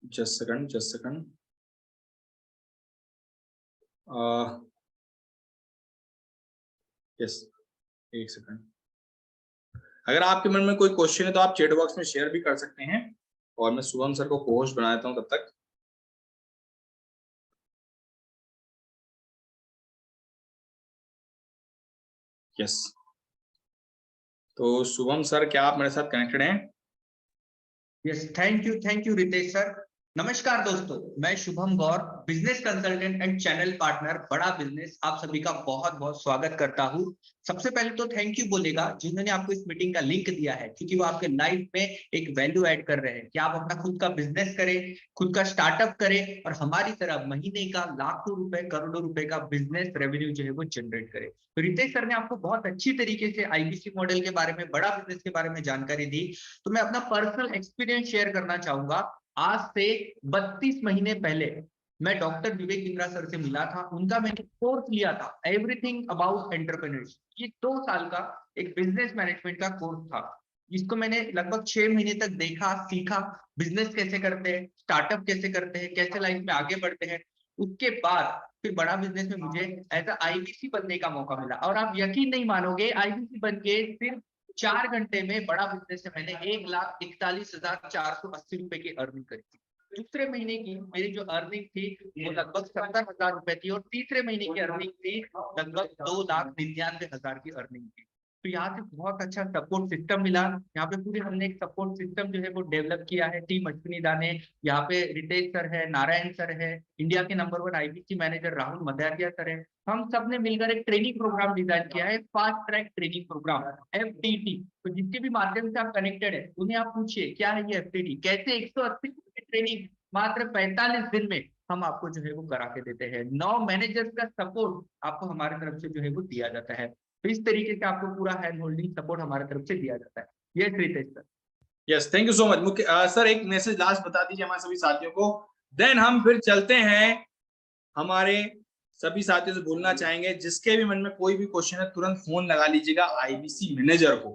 Just second, just second. Yes, एक सेकंड। अगर आपके मन में कोई क्वेश्चन है तो आप चैट बॉक्स में शेयर भी कर सकते हैं और मैं शुभम सर को होस्ट बना देता हूं तब तक। यस, तो शुभम सर, क्या आप मेरे साथ कनेक्टेड हैं? Yes, thank you Ritesh sir. नमस्कार दोस्तों, मैं Shubham Gaur, business consultant and channel partner Bada business, आप सभी का बहुत बहुत स्वागत करता हूं। सबसे पहले तो थैंक यू बोलेगा जिन्होंने आपको इस मीटिंग का लिंक दिया है, क्योंकि वो आपके लाइफ में एक वैल्यू ऐड कर रहे हैं कि आप अपना खुद का बिजनेस करें, खुद का स्टार्टअप करें और हमारी तरह महीने का लाखों रुपए, करोड़ों रुपए का बिजनेस रेवेन्यू जो है वो जनरेट करें। तो रितेश सर ने आपको बहुत अच्छी तरीके से आईबीसी मॉडल के बारे में, बड़ा बिजनेस के बारे में जानकारी दी। तो मैं अपना पर्सनल एक्सपीरियंस शेयर करना चाहूंगा। आज से 32 महीने पहले मैं डॉक्टर विवेक बिंद्रा सर से मिला था। उनका मैंने कोर्स लिया था, एवरीथिंग अबाउट एंटरप्रेन्योरशिप। ये 2 साल का एक बिजनेस मैनेजमेंट का कोर्स था, जिसको मैंने लगभग 6 महीने तक देखा, सीखा, बिजनेस कैसे करते हैं, स्टार्टअप कैसे करते हैं, कैसे लाइफ में आगे बढ़ते हैं। उसके बाद फिर बड़ा बिजनेस में मुझे एज अ आईबीसी बनने का मौका मिला और आप यकीन नहीं मानोगे, आईबीसी बन के सिर्फ 4 घंटे में बड़ा बिजनेस से मैंने 1,41,480 रुपए की अर्निंग करी थी। दूसरे महीने की मेरी जो अर्निंग थी वो लगभग 70,000 रुपए थी और तीसरे महीने की अर्निंग थी लगभग 2,99,000 की अर्निंग थी। तो यहाँ से बहुत अच्छा सपोर्ट सिस्टम मिला। यहाँ पे पूरे हमने एक सपोर्ट सिस्टम जो है वो डेवलप किया है। टीम अश्विनी दाने, यहाँ पे रितेश सर है, नारायण सर है, इंडिया के number 1 IBC manager Rahul Madaria sir है। हम सब ने मिलकर एक ट्रेनिंग प्रोग्राम डिजाइन किया है, fast track training programme FTT। तो जिसके भी माध्यम से आप कनेक्टेड है उन्हें आप पूछिए क्या है ये FTT, कैसे 180 की ट्रेनिंग मात्र 45 दिन में हम आपको जो है वो करा के देते हैं। 9 मैनेजर्स का सपोर्ट आपको हमारे तरफ से जो है वो दिया जाता है। तो इस तरीके से आपको पूरा हैंड होल्डिंग सपोर्ट हमारे तरफ से दिया जाता है। Yes Ritesh sir. Yes, thank you so much. मुख्य सर एक मैसेज लास्ट बता दीजिए हमारे सभी साथियों को, देन हम फिर चलते हैं। हमारे सभी साथियों से बोलना चाहेंगे जिसके भी मन में कोई भी क्वेश्चन है तुरंत फोन लगा लीजिएगा आईबीसी मैनेजर को,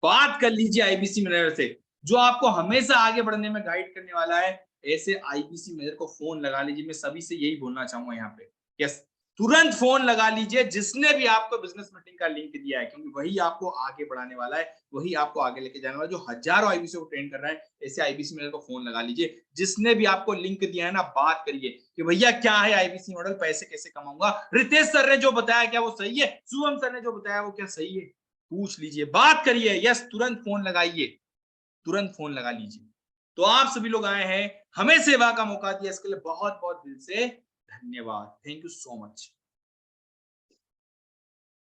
बात कर लीजिए आईबीसी मैनेजर से जो आपको हमेशा आगे बढ़ने में गाइड करने वाला है। ऐसे आईबीसी मैनेजर को फोन लगा लीजिए। मैं सभी से यही बोलना चाहूंगा यहाँ पे, यस, तुरंत फोन लगा लीजिए जिसने भी आपको बिजनेस मीटिंग का लिंक दिया है, क्योंकि वही आपको आगे बढ़ाने वाला है, वही आपको आगे लेके जाने वाला है, जो हजारों आईबीसी को ट्रेन कर रहा है। ऐसे आईबीसी मैनेजर को फोन लगा लीजिए। जिसने भी आपको लिंक दिया है ना, बात करिए कि भैया क्या है आईबीसी मॉडल, पैसे कैसे कमाऊंगा, रितेश सर ने जो बताया क्या वो सही है, शुभम सर ने जो बताया वो क्या सही है, पूछ लीजिए, बात करिए। यस, तुरंत फोन लगाइए, तुरंत फोन लगा लीजिए। तो आप सभी लोग आए हैं, हमें सेवा का मौका दिया, इसके लिए बहुत बहुत दिल से धन्यवाद। Thank you so much.